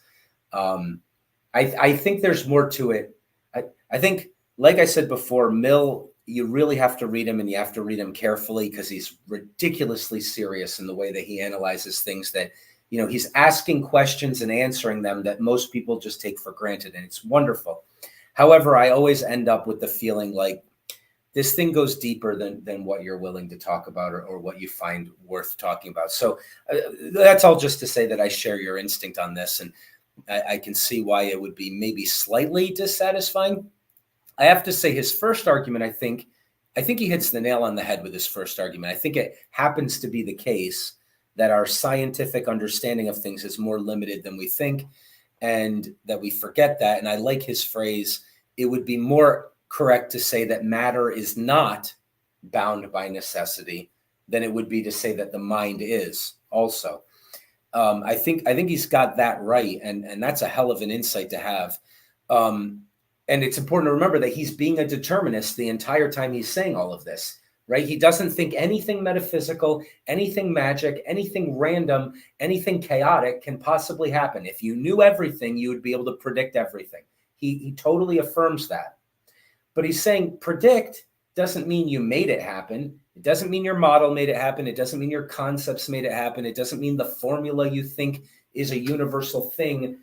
I think there's more to it. I think, like I said before, Mill, you really have to read him, and you have to read him carefully because he's ridiculously serious in the way that he analyzes things that, he's asking questions and answering them that most people just take for granted, and it's wonderful. However, I always end up with the feeling like this thing goes deeper than what you're willing to talk about or what you find worth talking about. So that's all just to say that I share your instinct on this, and I can see why it would be maybe slightly dissatisfying. I have to say his first argument, I think he hits the nail on the head with his first argument. I think it happens to be the case that our scientific understanding of things is more limited than we think, and that we forget that. And I like his phrase, it would be more correct to say that matter is not bound by necessity than it would be to say that the mind is also. I think he's got that right, and that's a hell of an insight to have. And it's important to remember that he's being a determinist the entire time he's saying all of this, right? He doesn't think anything metaphysical, anything magic, anything random, anything chaotic can possibly happen. If you knew everything, you would be able to predict everything. He totally affirms that. But he's saying predict doesn't mean you made it happen. It doesn't mean your model made it happen. It doesn't mean your concepts made it happen. It doesn't mean the formula you think is a universal thing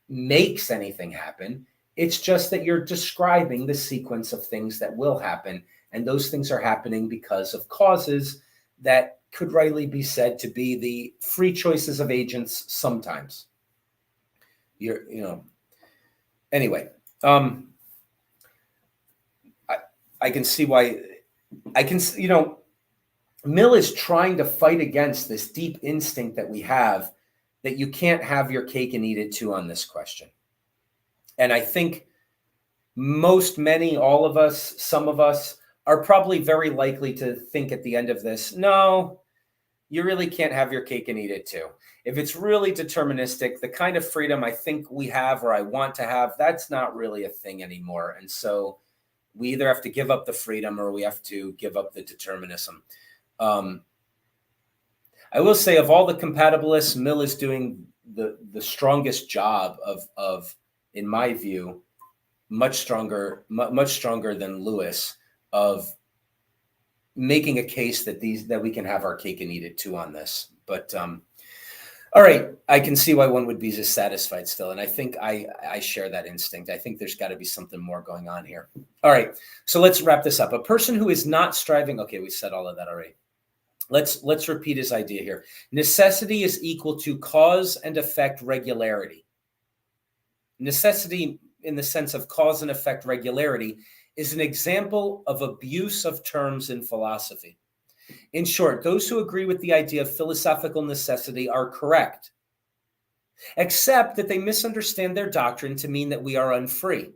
makes anything happen. It's just that you're describing the sequence of things that will happen. And those things are happening because of causes that could rightly be said to be the free choices of agents sometimes. Anyway, I can see why Mill is trying to fight against this deep instinct that we have that you can't have your cake and eat it too on this question. And I think all of us, some of us are probably very likely to think at the end of this, no, you really can't have your cake and eat it too. If it's really deterministic, the kind of freedom I think we have or I want to have, that's not really a thing anymore. And so we either have to give up the freedom or we have to give up the determinism. I will say of all the compatibilists, Mill is doing the strongest job of, in my view, much stronger than Lewis, of making a case that we can have our cake and eat it too on this. But all right, I can see why one would be dissatisfied still, and I think I share that instinct. I think there's got to be something more going on here. All right, so let's wrap this up. A person who is not striving. Okay, we said all of that already. Let's repeat his idea here. Necessity is equal to cause and effect regularity. Necessity, in the sense of cause and effect regularity, is an example of abuse of terms in philosophy. In short, those who agree with the idea of philosophical necessity are correct. except that they misunderstand their doctrine to mean that we are unfree.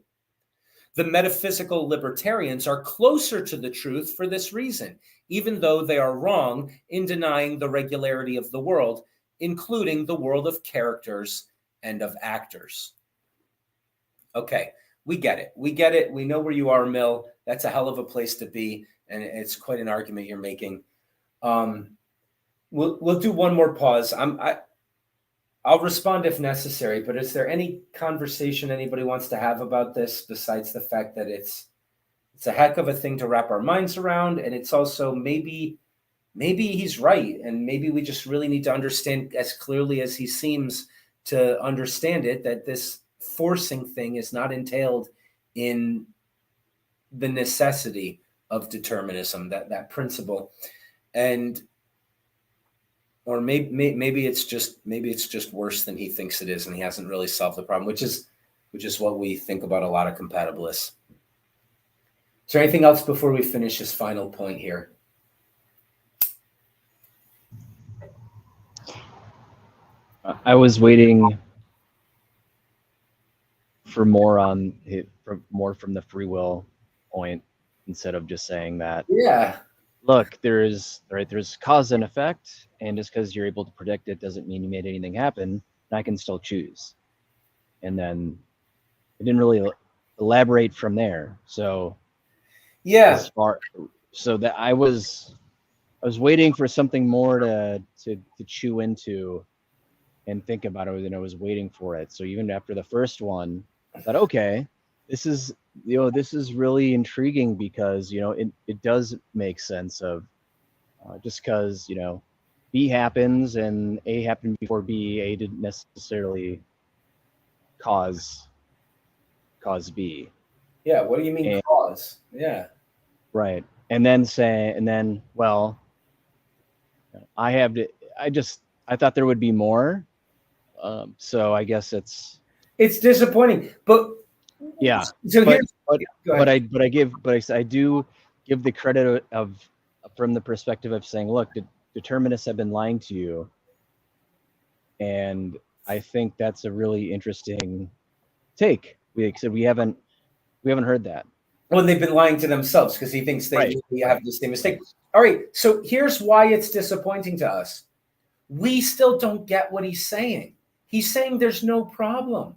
The metaphysical libertarians are closer to the truth for this reason, even though they are wrong in denying the regularity of the world, including the world of characters and of actors. Okay, we get it. We get it. We know where you are, Mill. That's a hell of a place to be, and it's quite an argument you're making. We'll do one more pause. I'll respond if necessary, but is there any conversation anybody wants to have about this besides the fact that it's a heck of a thing to wrap our minds around, and it's also maybe he's right, and maybe we just really need to understand as clearly as he seems to understand it, that this forcing thing is not entailed in the necessity of determinism, that principle. And or maybe it's just worse than he thinks it is, and he hasn't really solved the problem, which is what we think about a lot of compatibilists. Is there anything else before we finish his final point here? I was waiting for more from the free will point, instead of just saying that. Yeah. Look, there's cause and effect, and just because you're able to predict it doesn't mean you made anything happen, and I can still choose. And then it didn't really elaborate from there. So yeah, that I was waiting for something more to chew into and think about it, and I was waiting for it. So even after the first one, I thought, okay, this is really intriguing, because it does make sense of just because B happens and A happened before B, A didn't necessarily cause B. Yeah, what do you mean cause? Yeah. Right. And then well, I thought there would be more. So I guess it's disappointing, but yeah. So I do give the credit of from the perspective of saying, look, determinists have been lying to you, and I think that's a really interesting take. We haven't heard that. Well, they've been lying to themselves, because he thinks they have the same mistake. All right, so here's why it's disappointing to us. We still don't get what he's saying. He's saying there's no problem.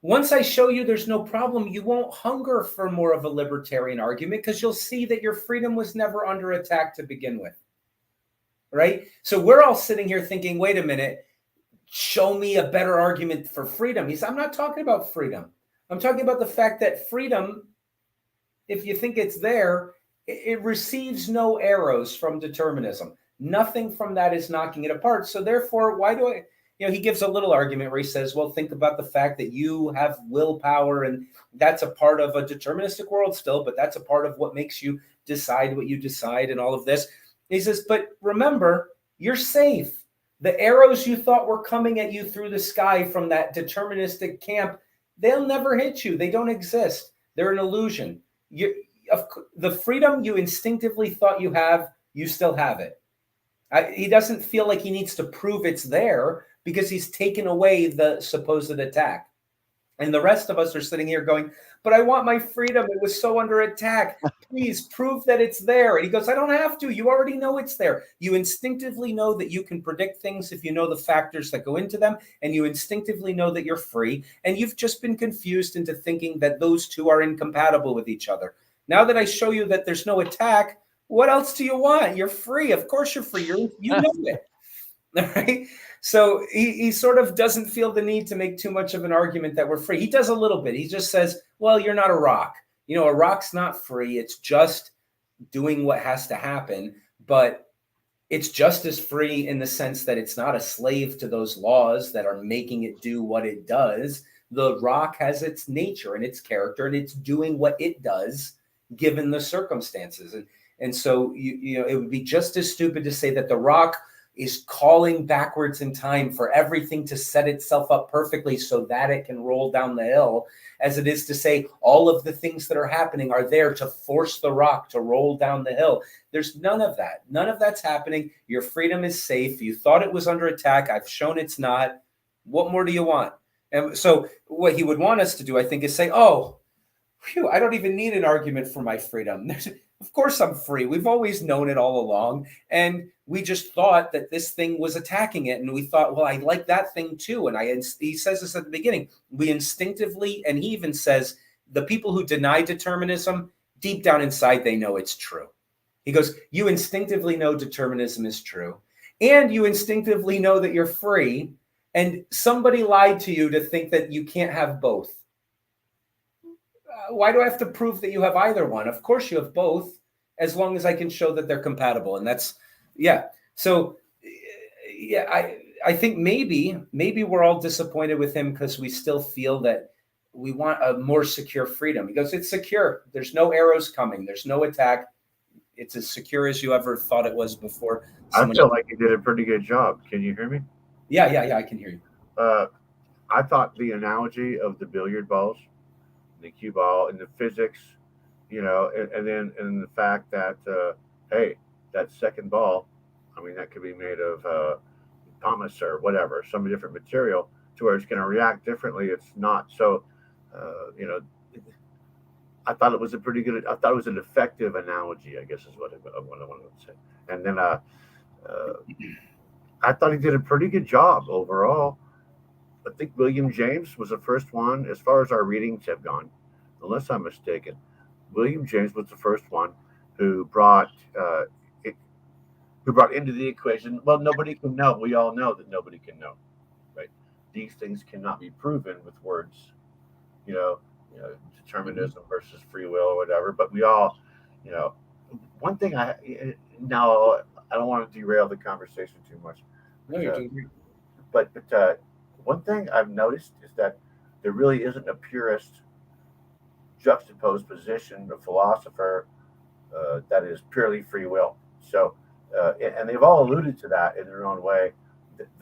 Once I show you there's no problem, you won't hunger for more of a libertarian argument, because you'll see that your freedom was never under attack to begin with. Right? So we're all sitting here thinking, wait a minute, show me a better argument for freedom. I'm not talking about freedom. I'm talking about the fact that freedom, if you think it's there, it receives no arrows from determinism. Nothing from that is knocking it apart. So therefore, why do I... he gives a little argument where he says, well, think about the fact that you have willpower, and that's a part of a deterministic world still, but that's a part of what makes you decide what you decide and all of this. He says, but remember, you're safe. The arrows you thought were coming at you through the sky from that deterministic camp, they'll never hit you. They don't exist. They're an illusion. The freedom you instinctively thought you have, you still have it. He doesn't feel like he needs to prove it's there, because he's taken away the supposed attack. And the rest of us are sitting here going, but I want my freedom. It was so under attack. Please prove that it's there. And he goes, I don't have to. You already know it's there. You instinctively know that you can predict things if you know the factors that go into them. And you instinctively know that you're free. And you've just been confused into thinking that those two are incompatible with each other. Now that I show you that there's no attack, what else do you want? You're free. Of course you're free. You know it. All right. So he sort of doesn't feel the need to make too much of an argument that we're free. He does a little bit. He just says, well, you're not a rock. A rock's not free. It's just doing what has to happen. But it's just as free in the sense that it's not a slave to those laws that are making it do what it does. The rock has its nature and its character, and it's doing what it does given the circumstances. And so it would be just as stupid to say that the rock is calling backwards in time for everything to set itself up perfectly so that it can roll down the hill, as it is to say all of the things that are happening are there to force the rock to roll down the hill. There's none of that. None of that's happening. Your freedom is safe. You thought it was under attack. I've shown it's not. What more do you want? And so what he would want us to do, I think, is say, oh, phew, I don't even need an argument for my freedom. Of course I'm free. We've always known it all along. And we just thought that this thing was attacking it. And we thought, well, I like that thing too. And he says this at the beginning, we instinctively, and he even says, the people who deny determinism, deep down inside, they know it's true. He goes, you instinctively know determinism is true. And you instinctively know that you're free. And somebody lied to you to think that you can't have both. Why do I have to prove that you have either one? Of course you have both, as long as I can show that they're compatible. And that's, yeah. So, yeah, I think maybe we're all disappointed with him because we still feel that we want a more secure freedom. He goes, it's secure. There's no arrows coming. There's no attack. It's as secure as you ever thought it was before. I feel like you did a pretty good job. Can you hear me? Yeah, I can hear you. I thought the analogy of the billiard balls, the cue ball, and the physics, and then the fact that hey, that second ball, I mean, that could be made of pumice or whatever, some different material, to where it's going to react differently. It's not so, I thought it was a pretty good. I thought it was an effective analogy, I guess is what I wanted to say. And then I thought he did a pretty good job overall. I think William James was the first one, as far as our readings have gone, unless I'm mistaken. William James was the first one who brought into the equation. Well, nobody can know. We all know that nobody can know, right? These things cannot be proven with words, determinism versus free will or whatever. But we all, one thing now I don't want to derail the conversation too much. No, you're doing great. But one thing I've noticed is that there really isn't a purist juxtaposed position, a philosopher that is purely free will. So, and they've all alluded to that in their own way.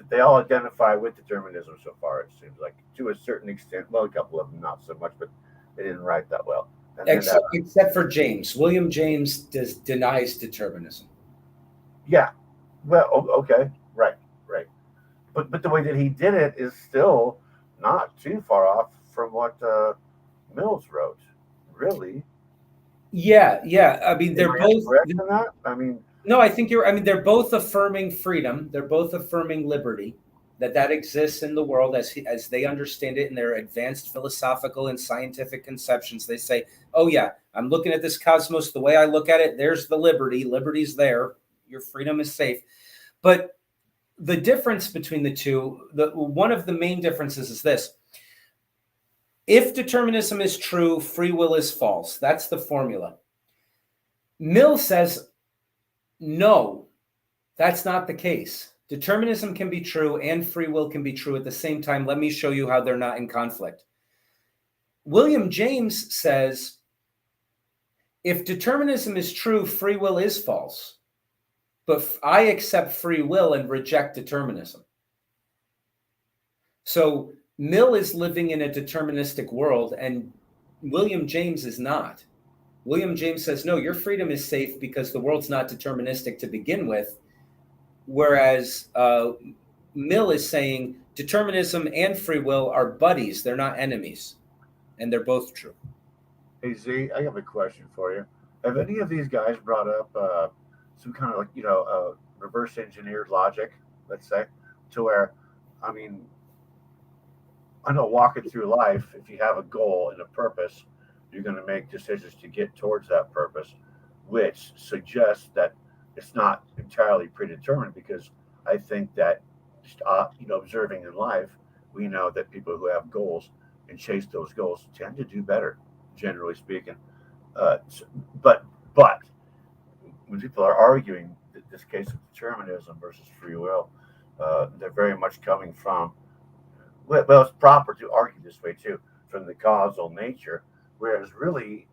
They all identify with determinism so far, it seems like, to a certain extent. Well, a couple of them not so much, but they didn't write that well. Except for James. William James denies determinism. Yeah. Well, okay. Right. But the way that he did it is still not too far off from what Mills wrote, really. Yeah. I mean, they're both correct in that. I mean, no, I think they're both affirming freedom. They're both affirming liberty, that exists in the world as they understand it in their advanced philosophical and scientific conceptions. They say, oh yeah, I'm looking at this cosmos the way I look at it. There's the liberty. Liberty's there. Your freedom is safe. But the difference between the two, one of the main differences is this. If determinism is true, free will is false. That's the formula. Mill says, no, that's not the case. Determinism can be true and free will can be true at the same time. Let me show you how they're not in conflict. William James says, if determinism is true, free will is false. But I accept free will and reject determinism. So Mill is living in a deterministic world and William James is not. William James says, no, your freedom is safe because the world's not deterministic to begin with. Whereas Mill is saying determinism and free will are buddies. They're not enemies. And they're both true. Hey, Z, I have a question for you. Have any of these guys brought up some kind of reverse engineered logic, let's say, to where, I mean, I know walking through life, if you have a goal and a purpose, you're going to make decisions to get towards that purpose, which suggests that it's not entirely predetermined, because I think that, just, observing in life, we know that people who have goals and chase those goals tend to do better, generally speaking. But when people are arguing this case of determinism versus free will, they're very much coming from, well, it's proper to argue this way too, from the causal nature, whereas really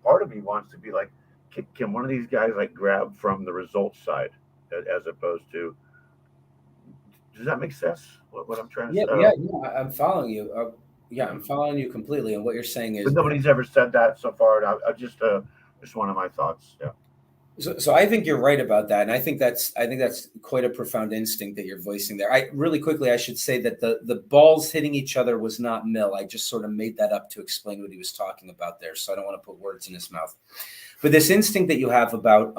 part of me wants to be like, can one of these guys grab from the results side as opposed to, does that make sense? What I'm trying to say? Yeah, I'm following you. I'm following you completely. And what you're saying is, but nobody's ever said that so far. And I just one of my thoughts. Yeah. So I think you're right about that, and I think that's quite a profound instinct that you're voicing there. I really quickly I should say that the balls hitting each other was not Mill. I just sort of made that up to explain what he was talking about there. So I don't want to put words in his mouth. But this instinct that you have about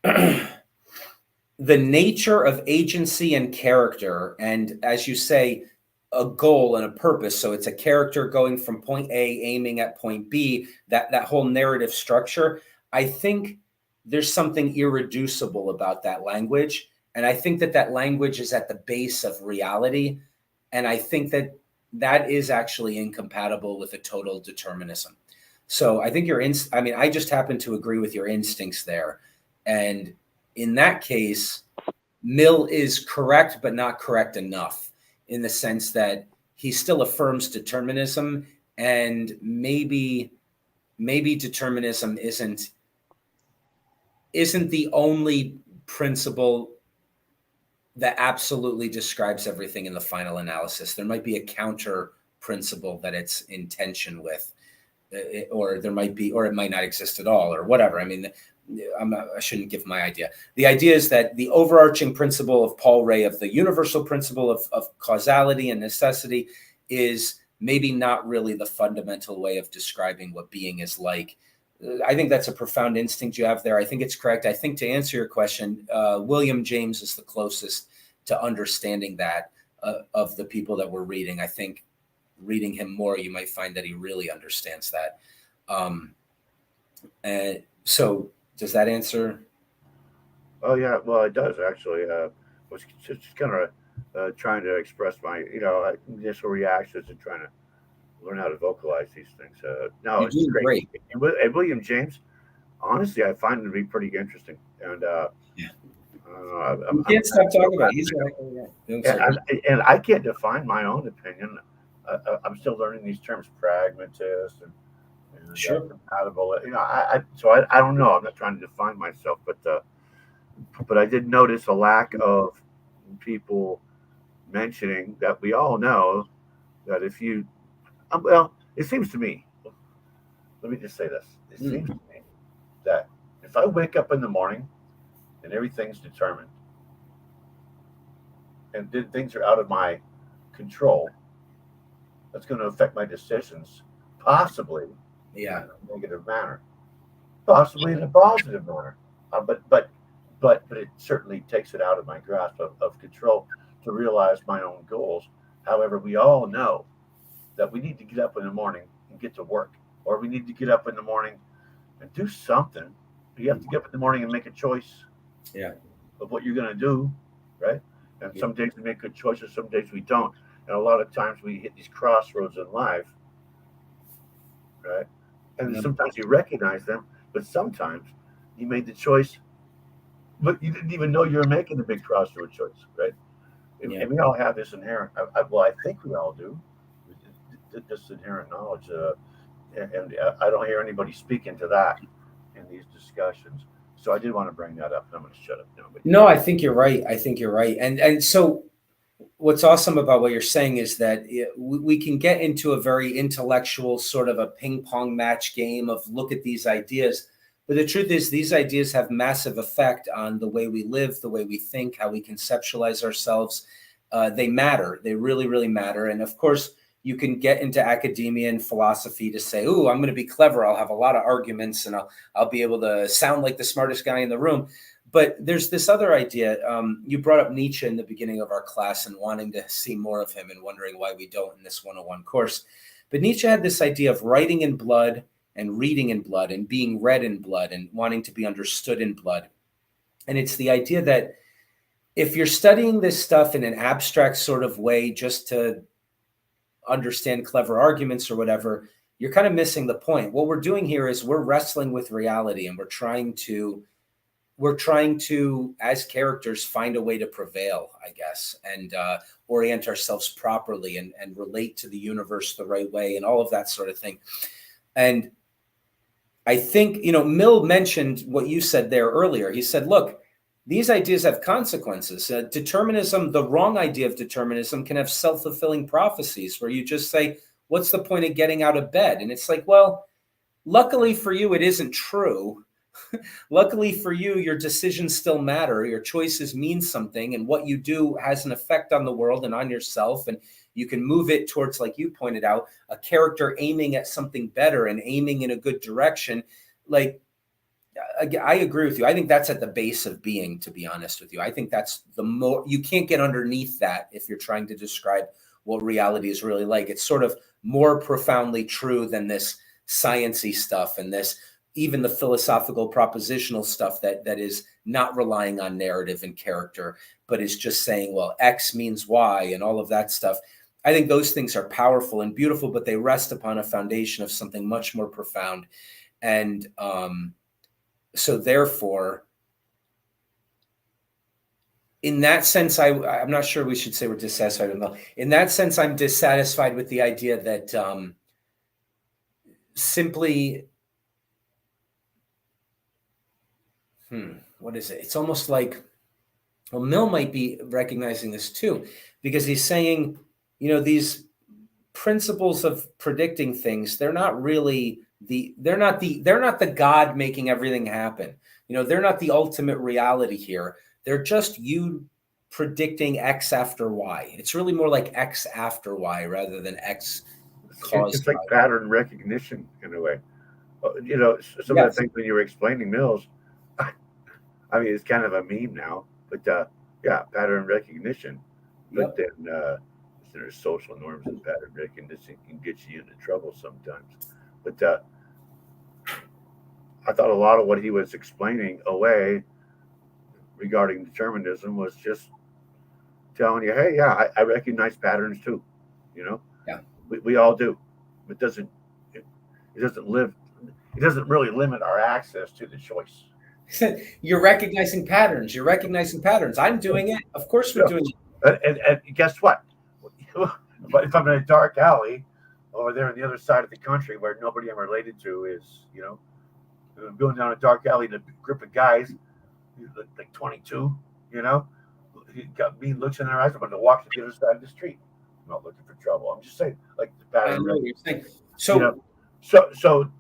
the nature of agency and character, and as you say, a goal and a purpose. So it's a character going from point A, aiming at point B. That whole narrative structure. I think there's something irreducible about that language. And I think that language is at the base of reality. And I think that is actually incompatible with a total determinism. So I think I just happen to agree with your instincts there. And in that case, Mill is correct, but not correct enough in the sense that he still affirms determinism, and maybe determinism isn't the only principle that absolutely describes everything in the final analysis. There might be a counter principle that it's in tension with, or it might not exist at all, or whatever. I mean, I shouldn't give my idea. The idea is that the overarching principle of Paul Ray, of the universal principle of causality and necessity, is maybe not really the fundamental way of describing what being is like. I think that's a profound instinct you have there. I think it's correct. I think, to answer your question, William James is the closest to understanding that of the people that we're reading. I think reading him more, you might find that he really understands that. And so does that answer? Oh yeah, well it does actually. Was just kind of trying to express my initial reactions and trying to learn how to vocalize these things. No, You're it's doing great. great. And William James, honestly, I find him to be pretty interesting. And Yeah. I don't know, You can't stop talking about it. He's right. and I can't define my own opinion. I'm still learning these terms, pragmatist and Sure. compatible. I don't know. I'm not trying to define myself, but I did notice a lack of people mentioning that we all know that if you, well, it seems to me, let me just say this. It seems to me that if I wake up in the morning and everything's determined and then things are out of my control, that's going to affect my decisions, possibly in a negative manner, possibly in a positive manner. But it certainly takes it out of my grasp of control to realize my own goals. However, we all know that we need to get up in the morning and get to work, or we need to get up in the morning and do something. You have to get up in the morning and make a choice of what you're going to do, right? And some days we make good choices, some days we don't. And a lot of times we hit these crossroads in life, right? And sometimes you recognize them, but sometimes you made the choice, but you didn't even know you were making a big crossroad choice, right? And we all have this inherent, I think we all do, this inherent knowledge. And I don't hear anybody speaking to that in these discussions. So I did want to bring that up, and I'm going to shut up now. But no, I think you're right. And so what's awesome about what you're saying is that we can get into a very intellectual sort of a ping pong match game of look at these ideas. But the truth is, these ideas have massive effect on the way we live, the way we think, how we conceptualize ourselves. They matter. They really, really matter. And of course, you can get into academia and philosophy to say, "Ooh, I'm going to be clever. I'll have a lot of arguments, and I'll be able to sound like the smartest guy in the room." But there's this other idea. You brought up Nietzsche in the beginning of our class and wanting to see more of him and wondering why we don't in this 101 course. But Nietzsche had this idea of writing in blood and reading in blood and being read in blood and wanting to be understood in blood. And it's the idea that if you're studying this stuff in an abstract sort of way just to understand clever arguments or whatever, you're kind of missing the point. What we're doing here is we're wrestling with reality, and we're trying to, as characters, find a way to prevail, I guess, and orient ourselves properly and relate to the universe the right way and all of that sort of thing. And I think, Mill mentioned what you said there earlier. He said, look, these ideas have consequences. Determinism, the wrong idea of determinism, can have self-fulfilling prophecies where you just say, what's the point of getting out of bed? And it's like, well, luckily for you, it isn't true. Luckily for you, your decisions still matter. Your choices mean something, and what you do has an effect on the world and on yourself. And you can move it towards, like you pointed out, a character aiming at something better and aiming in a good direction. Like, I agree with you. I think that's at the base of being, to be honest with you. I think that's the more, you can't get underneath that if you're trying to describe what reality is really like. It's sort of more profoundly true than this science-y stuff and this, even the philosophical propositional stuff that is not relying on narrative and character, but is just saying, well, X means Y and all of that stuff. I think those things are powerful and beautiful, but they rest upon a foundation of something much more profound. And so therefore, in that sense, I'm not sure we should say we're dissatisfied with Mill. In that sense, I'm dissatisfied with the idea that simply, what is it? It's almost like, well, Mill might be recognizing this too, because he's saying, these principles of predicting things, they're not really they're not the God making everything happen. They're not the ultimate reality here. They're just you predicting X after Y. It's really more like X after Y rather than X caused. It's like pattern recognition in a way. Some of the things when you were explaining Mills, I mean, it's kind of a meme now, but yeah, pattern recognition. But then there's social norms and pattern recognition can get you into trouble sometimes. But I thought a lot of what he was explaining away regarding determinism was just telling you, hey, yeah, I recognize patterns too. Yeah, we all do. It doesn't really limit our access to the choice. You're recognizing patterns. I'm doing it. Of course we're doing it. And guess what? But if I'm in a dark alley over there on the other side of the country where nobody I'm related to is, I'm going down a dark alley in a group of guys, like 22, he got me looks in their eyes. I'm going to walk to the other side of the street. I'm not looking for trouble. I'm just saying, like the pattern. I know what you're saying. So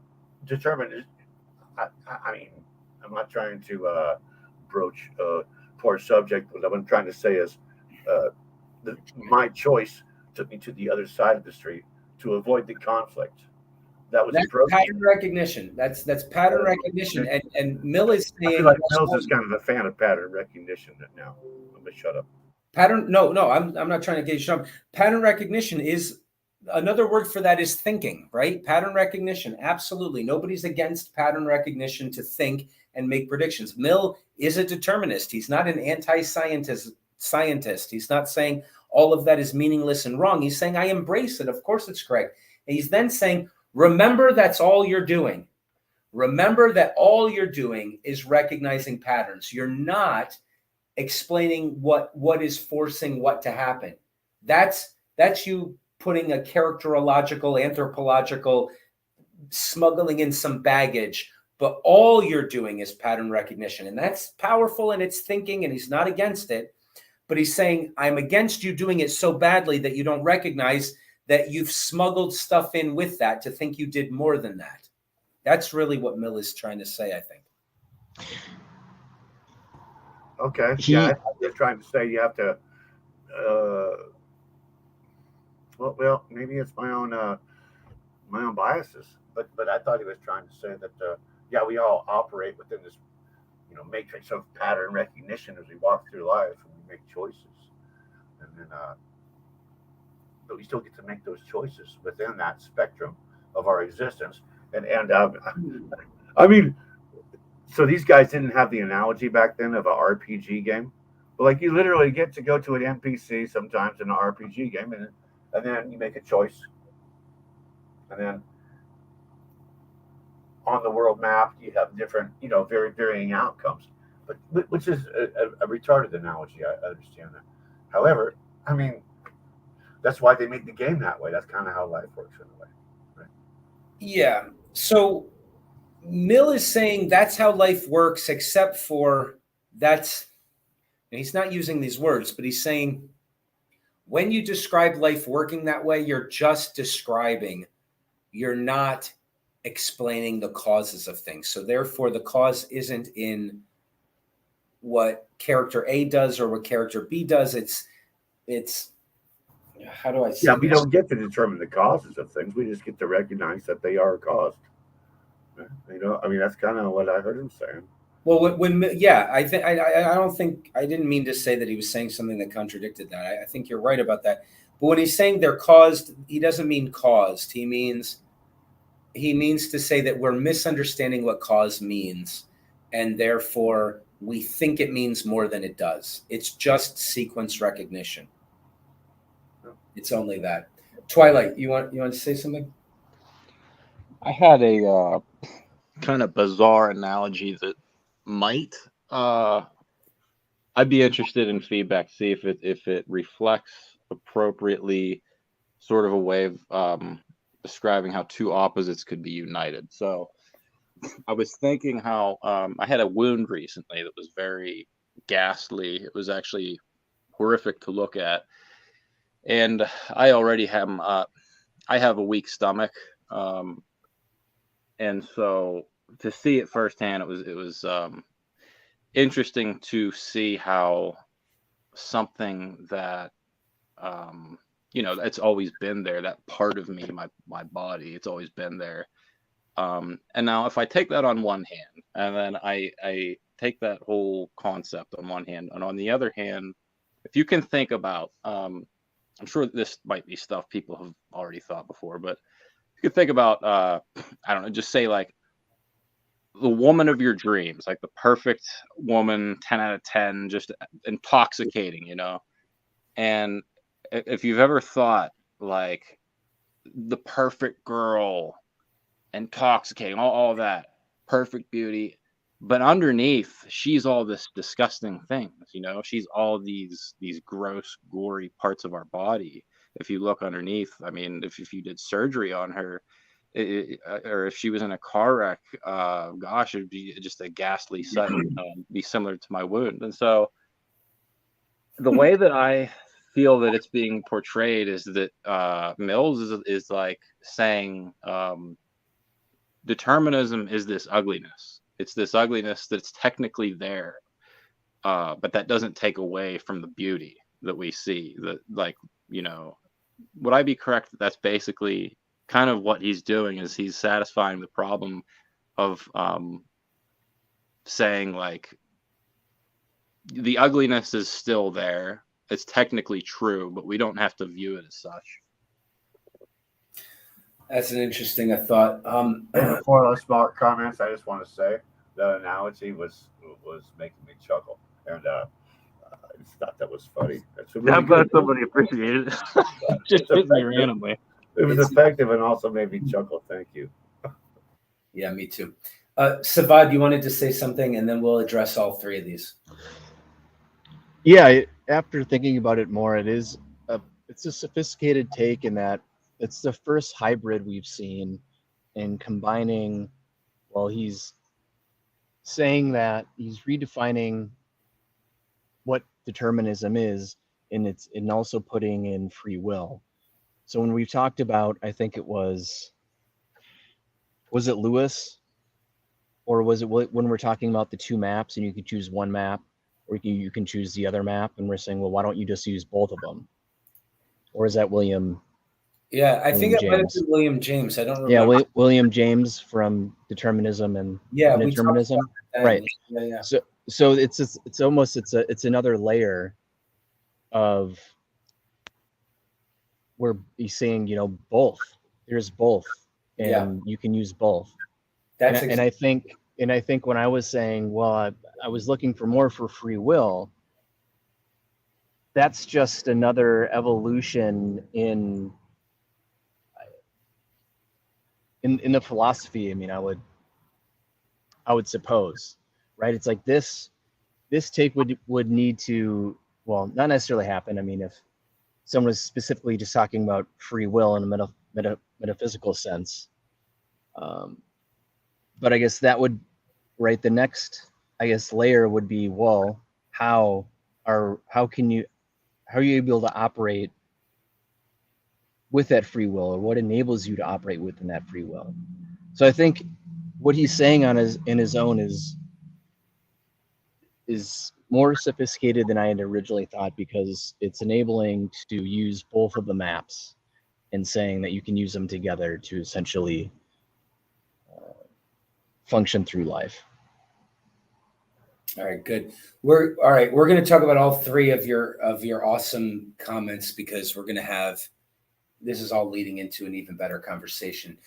determined. I mean, I'm not trying to broach a poor subject. What I'm trying to say is, my choice took me to the other side of the street to avoid the conflict. That's pattern recognition. That's pattern recognition. And Mill is saying, I feel like Mills is kind of a fan of pattern recognition now. I'm gonna shut up. No, I'm not trying to get you shut up. Pattern recognition is another word for that is thinking, right? Pattern recognition, absolutely. Nobody's against pattern recognition to think and make predictions. Mill is a determinist. He's not an anti-scientist. He's not saying all of that is meaningless and wrong. He's saying, I embrace it. Of course it's correct. And he's then saying, remember, that's all you're doing. Remember that all you're doing is recognizing patterns. You're not explaining what is forcing what to happen. That's you putting a characterological, anthropological, smuggling in some baggage, but all you're doing is pattern recognition. And that's powerful and it's thinking, and he's not against it, but he's saying, I'm against you doing it so badly that you don't recognize that you've smuggled stuff in with that to think you did more than that. That's really what Mill is trying to say, I think. Okay. Yeah, I'm just trying to say you have to, well, maybe it's my own biases, but I thought he was trying to say that, yeah, we all operate within this, matrix of pattern recognition as we walk through life and we make choices, and then, but we still get to make those choices within that spectrum of our existence. And I mean, so these guys didn't have the analogy back then of an RPG game, but like you literally get to go to an NPC sometimes in an RPG game, and then you make a choice, and then on the world map you have different, very varying outcomes. But which is a retarded analogy. I understand that. However, I mean, that's why they made the game that way. That's kind of how life works in a way, right? Yeah. So Mill is saying that's how life works, except for and he's not using these words, but he's saying when you describe life working that way, you're just describing, you're not explaining the causes of things. So therefore, the cause isn't in what character A does or what character B does. It's how do I say Yeah, we this? don't get to determine the causes of things. We just get to recognize that they are caused. I mean, that's kind of what I heard him saying. Well, yeah, I don't think I didn't mean to say that he was saying something that contradicted that. I think you're right about that. But when he's saying they're caused, he doesn't mean caused. He means to say that we're misunderstanding what cause means, and therefore we think it means more than it does. It's just sequence recognition. It's only that. Twilight, you want to say something? I had a kind of bizarre analogy that might I'd be interested in feedback, see if it reflects appropriately sort of a way of describing how two opposites could be united. So I was thinking how I had a wound recently that was very ghastly. It was actually horrific to look at, and I already have I have a weak stomach, and so to see it firsthand, it was interesting to see how something that it's always been there, that part of me, my body, it's always been there. And now if I take that on one hand, and then I take that whole concept on one hand, and on the other hand, if you can think about, I'm sure this might be stuff people have already thought before, but you could think about, I don't know, just say like the woman of your dreams, like the perfect woman, 10 out of 10, just intoxicating, And if you've ever thought like the perfect girl, intoxicating, all that, perfect beauty, but underneath she's all this disgusting things, she's all these gross, gory parts of our body. If you look underneath, I mean, if you did surgery on her, or if she was in a car wreck, gosh, it'd be just a ghastly sight, be similar to my wound. And so the way that I feel that it's being portrayed is that Mills is like saying determinism is this ugliness. It's this ugliness that's technically there, but that doesn't take away from the beauty that we see. That, like, would I be correct that that's basically kind of what he's doing, is he's satisfying the problem of saying like the ugliness is still there. It's technically true, but we don't have to view it as such. That's an interesting thought. Before those smart comments, I just want to say the analogy was making me chuckle, and I just thought that was funny. That's really I'm glad good. somebody appreciated it. Just It's hit me effective. randomly. It was effective and also made me chuckle. Thank you. Yeah, me too. Savad, you wanted to say something, and then we'll address all three of these. Yeah, after thinking about it more, it's a sophisticated take in that it's the first hybrid we've seen in combining. Well, he's saying that he's redefining what determinism is, and also putting in free will. So when we've talked about, I think it was it Lewis, or was it when we're talking about the two maps and you can choose one map, or you can choose the other map, and we're saying, well, why don't you just use both of them? Or is that William? Yeah, I think it might have James. been William James. I don't remember. Yeah, William James from Determinism and Indeterminism. Right. Yeah. So it's another layer of where he's saying, both. There's both, and you can use both. And I think when I was saying, well, I was looking for more for free will, that's just another evolution in the philosophy. I mean, I would suppose, right? It's like this take would need to, well, not necessarily happen. I mean, if someone was specifically just talking about free will in a metaphysical sense, but I guess that would, right, the next, I guess, layer would be, well, how are you able to operate with that free will, or what enables you to operate within that free will? So I think what he's saying in his own is more sophisticated than I had originally thought, because it's enabling to use both of the maps and saying that you can use them together to essentially function through life. All right, good. We're going to talk about all three of your awesome comments, because we're going to have, this is all leading into an even better conversation.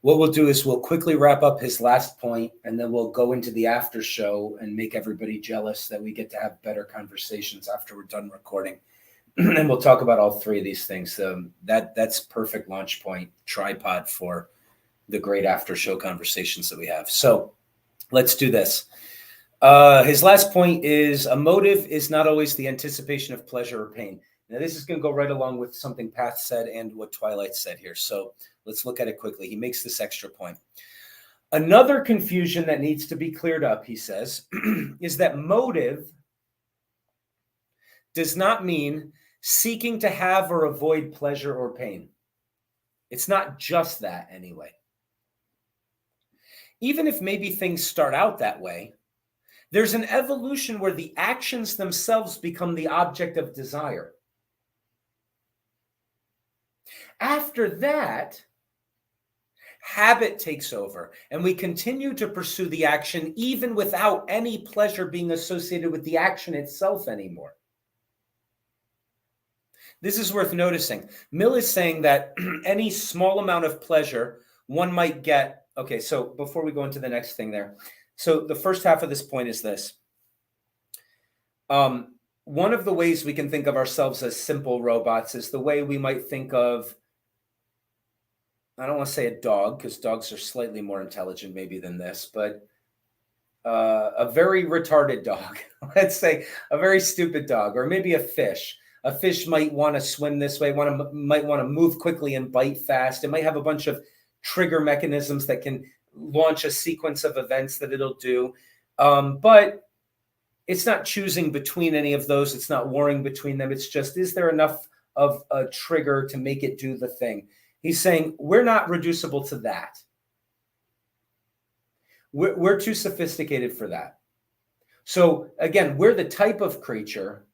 What we'll do is we'll quickly wrap up his last point, and then we'll go into the after show and make everybody jealous that we get to have better conversations after we're done recording. And we'll talk about all three of these things. That's perfect launch point, tripod for the great after show conversations that we have. So let's do this. His last point is, a motive is not always the anticipation of pleasure or pain. Now, this is going to go right along with something Path said and what Twilight said here. So let's look at it quickly. He makes this extra point. Another confusion that needs to be cleared up, he says, is that motive does not mean seeking to have or avoid pleasure or pain. It's not just that anyway. Even if maybe things start out that way, there's an evolution where the actions themselves become the object of desire. After that, habit takes over, and we continue to pursue the action even without any pleasure being associated with the action itself anymore. This is worth noticing. Mill is saying that any small amount of pleasure one might get. Okay, so before we go into the next thing there, so the first half of this point is this. One of the ways we can think of ourselves as simple robots is the way we might think of, I don't want to say a dog, because dogs are slightly more intelligent maybe than this, but a very retarded dog. Let's say a very stupid dog, or maybe a fish. A fish might want to swim this way, might want to move quickly and bite fast. It might have a bunch of trigger mechanisms that can launch a sequence of events that it'll do. But it's not choosing between any of those. It's not warring between them. It's just, is there enough of a trigger to make it do the thing? He's saying we're not reducible to that. We're too sophisticated for that. So again, we're the type of creature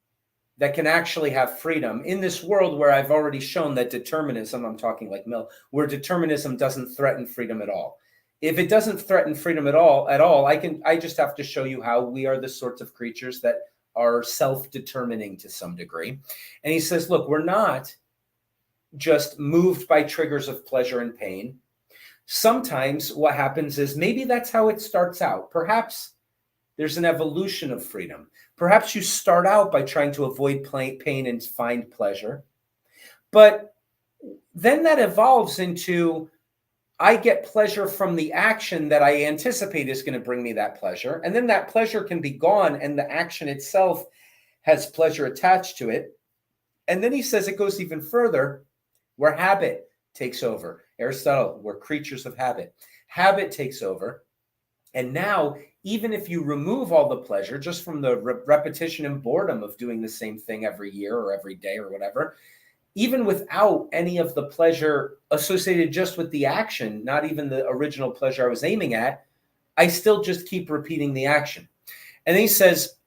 that can actually have freedom in this world where I've already shown that determinism, I'm talking like Mill, where determinism doesn't threaten freedom at all. If it doesn't threaten freedom at all, I just have to show you how we are the sorts of creatures that are self-determining to some degree. And he says, look, we're not just moved by triggers of pleasure and pain. Sometimes what happens is maybe that's how it starts out. Perhaps there's an evolution of freedom. Perhaps you start out by trying to avoid pain and find pleasure. But then that evolves into, I get pleasure from the action that I anticipate is going to bring me that pleasure. And then that pleasure can be gone, and the action itself has pleasure attached to it. And then he says it goes even further, where habit takes over. Aristotle, we're creatures of habit. Habit takes over. And now, even if you remove all the pleasure just from the repetition and boredom of doing the same thing every year or every day or whatever, even without any of the pleasure associated just with the action, not even the original pleasure I was aiming at, I still just keep repeating the action. And he says,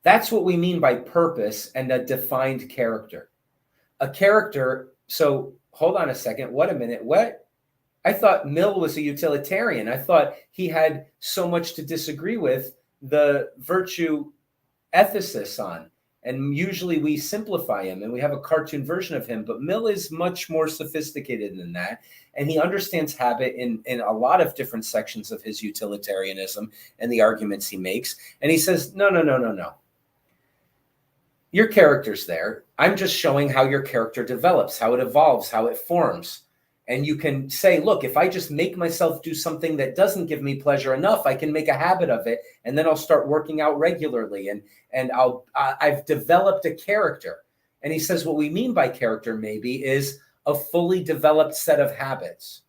that's what we mean by purpose and a defined character. A character, so hold on a second, what a minute, what? I thought Mill was a utilitarian. I thought he had so much to disagree with the virtue ethicists on. And usually we simplify him and we have a cartoon version of him, but Mill is much more sophisticated than that. And he understands habit in a lot of different sections of his utilitarianism and the arguments he makes. And he says, no. Your character's there. I'm just showing how your character develops, how it evolves, how it forms. And you can say, look, if I just make myself do something that doesn't give me pleasure enough, I can make a habit of it. And then I'll start working out regularly. And I've developed a character. And he says, what we mean by character maybe is a fully developed set of habits.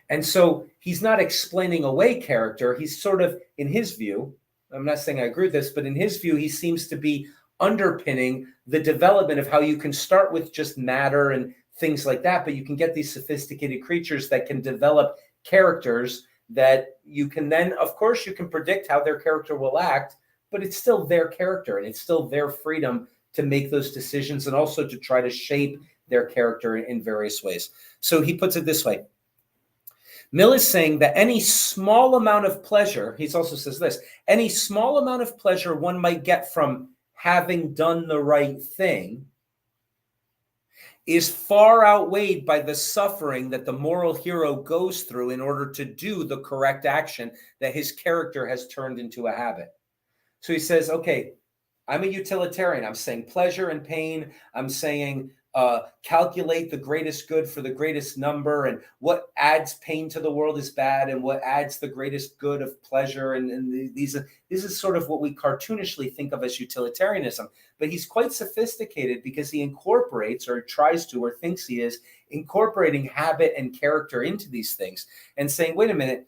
And so he's not explaining away character. He's sort of, in his view, I'm not saying I agree with this, but in his view, he seems to be underpinning the development of how you can start with just matter and things like that, but you can get these sophisticated creatures that can develop characters that you can then, of course, you can predict how their character will act, but it's still their character and it's still their freedom to make those decisions and also to try to shape their character in various ways. So he puts it this way. Mill is saying that any small amount of pleasure, he also says this, any small amount of pleasure one might get from having done the right thing is far outweighed by the suffering that the moral hero goes through in order to do the correct action that his character has turned into a habit. So he says, okay, I'm a utilitarian. I'm saying pleasure and pain. I'm saying calculate the greatest good for the greatest number, and what adds pain to the world is bad, and what adds the greatest good of pleasure. And this is sort of what we cartoonishly think of as utilitarianism. But he's quite sophisticated because he incorporates, or tries to, or thinks he is, incorporating habit and character into these things and saying, wait a minute,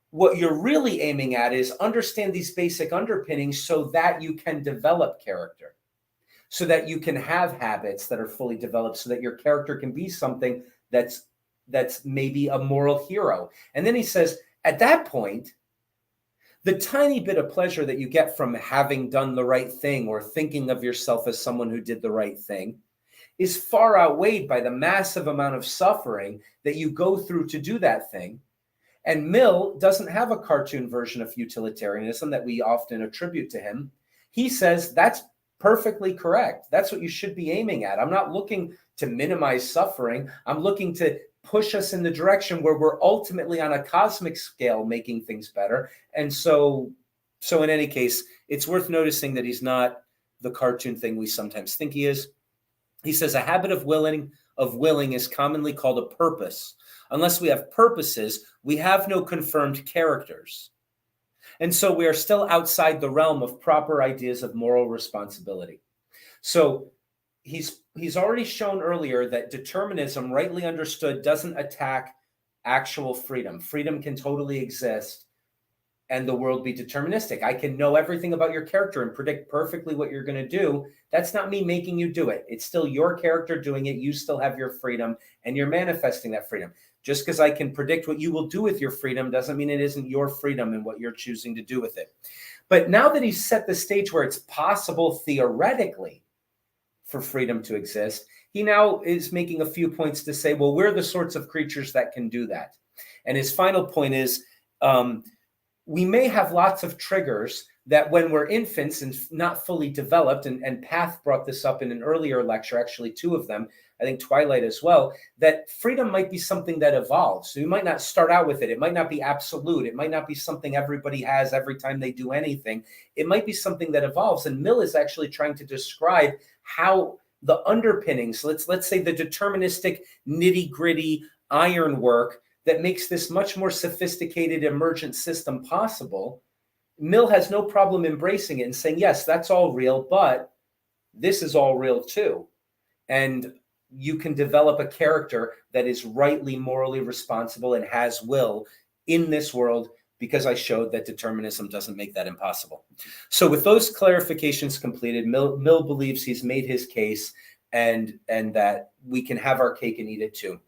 what you're really aiming at is understand these basic underpinnings so that you can develop character, so that you can have habits that are fully developed, so that your character can be something that's maybe a moral hero. And then he says, at that point, the tiny bit of pleasure that you get from having done the right thing or thinking of yourself as someone who did the right thing is far outweighed by the massive amount of suffering that you go through to do that thing. And Mill doesn't have a cartoon version of utilitarianism that we often attribute to him. He says that's perfectly correct. That's what you should be aiming at. I'm not looking to minimize suffering. I'm looking to push us in the direction where we're ultimately on a cosmic scale making things better. And so in any case, it's worth noticing that he's not the cartoon thing we sometimes think he is. He says a habit of willing is commonly called a purpose. Unless we have purposes, we have no confirmed characters. And so we are still outside the realm of proper ideas of moral responsibility. So he's already shown earlier that determinism, rightly understood, doesn't attack actual freedom. Freedom can totally exist and the world be deterministic. I can know everything about your character and predict perfectly what you're going to do. That's not me making you do it. It's still your character doing it. You still have your freedom and you're manifesting that freedom. Just because I can predict what you will do with your freedom doesn't mean it isn't your freedom and what you're choosing to do with it. But now that he's set the stage where it's possible theoretically for freedom to exist, he now is making a few points to say, well, we're the sorts of creatures that can do that. And his final point is, we may have lots of triggers that when we're infants and not fully developed, and Path brought this up in an earlier lecture, actually two of them, I think Twilight as well, that freedom might be something that evolves. So you might not start out with it. It might not be absolute. It might not be something everybody has every time they do anything. It might be something that evolves. And Mill is actually trying to describe how the underpinnings, let's say the deterministic nitty-gritty ironwork that makes this much more sophisticated emergent system possible. Mill has no problem embracing it and saying, yes, that's all real, but this is all real too. And you can develop a character that is rightly morally responsible and has will in this world, because I showed that determinism doesn't make that impossible. So with those clarifications completed, Mill believes he's made his case and that we can have our cake and eat it too.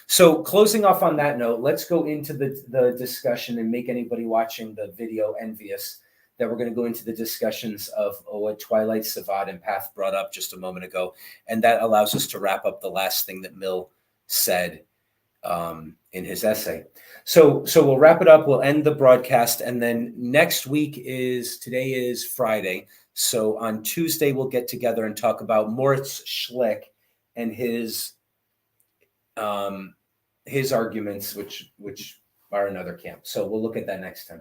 So closing off on that note, let's go into the discussion and make anybody watching the video envious that we're going to go into the discussions of what Twilight, Savad, and Path brought up just a moment ago. And that allows us to wrap up the last thing that Mill said in his essay. So we'll wrap it up. We'll end the broadcast. And then next week today is Friday. So on Tuesday, we'll get together and talk about Moritz Schlick and his arguments, which are another camp. So we'll look at that next time.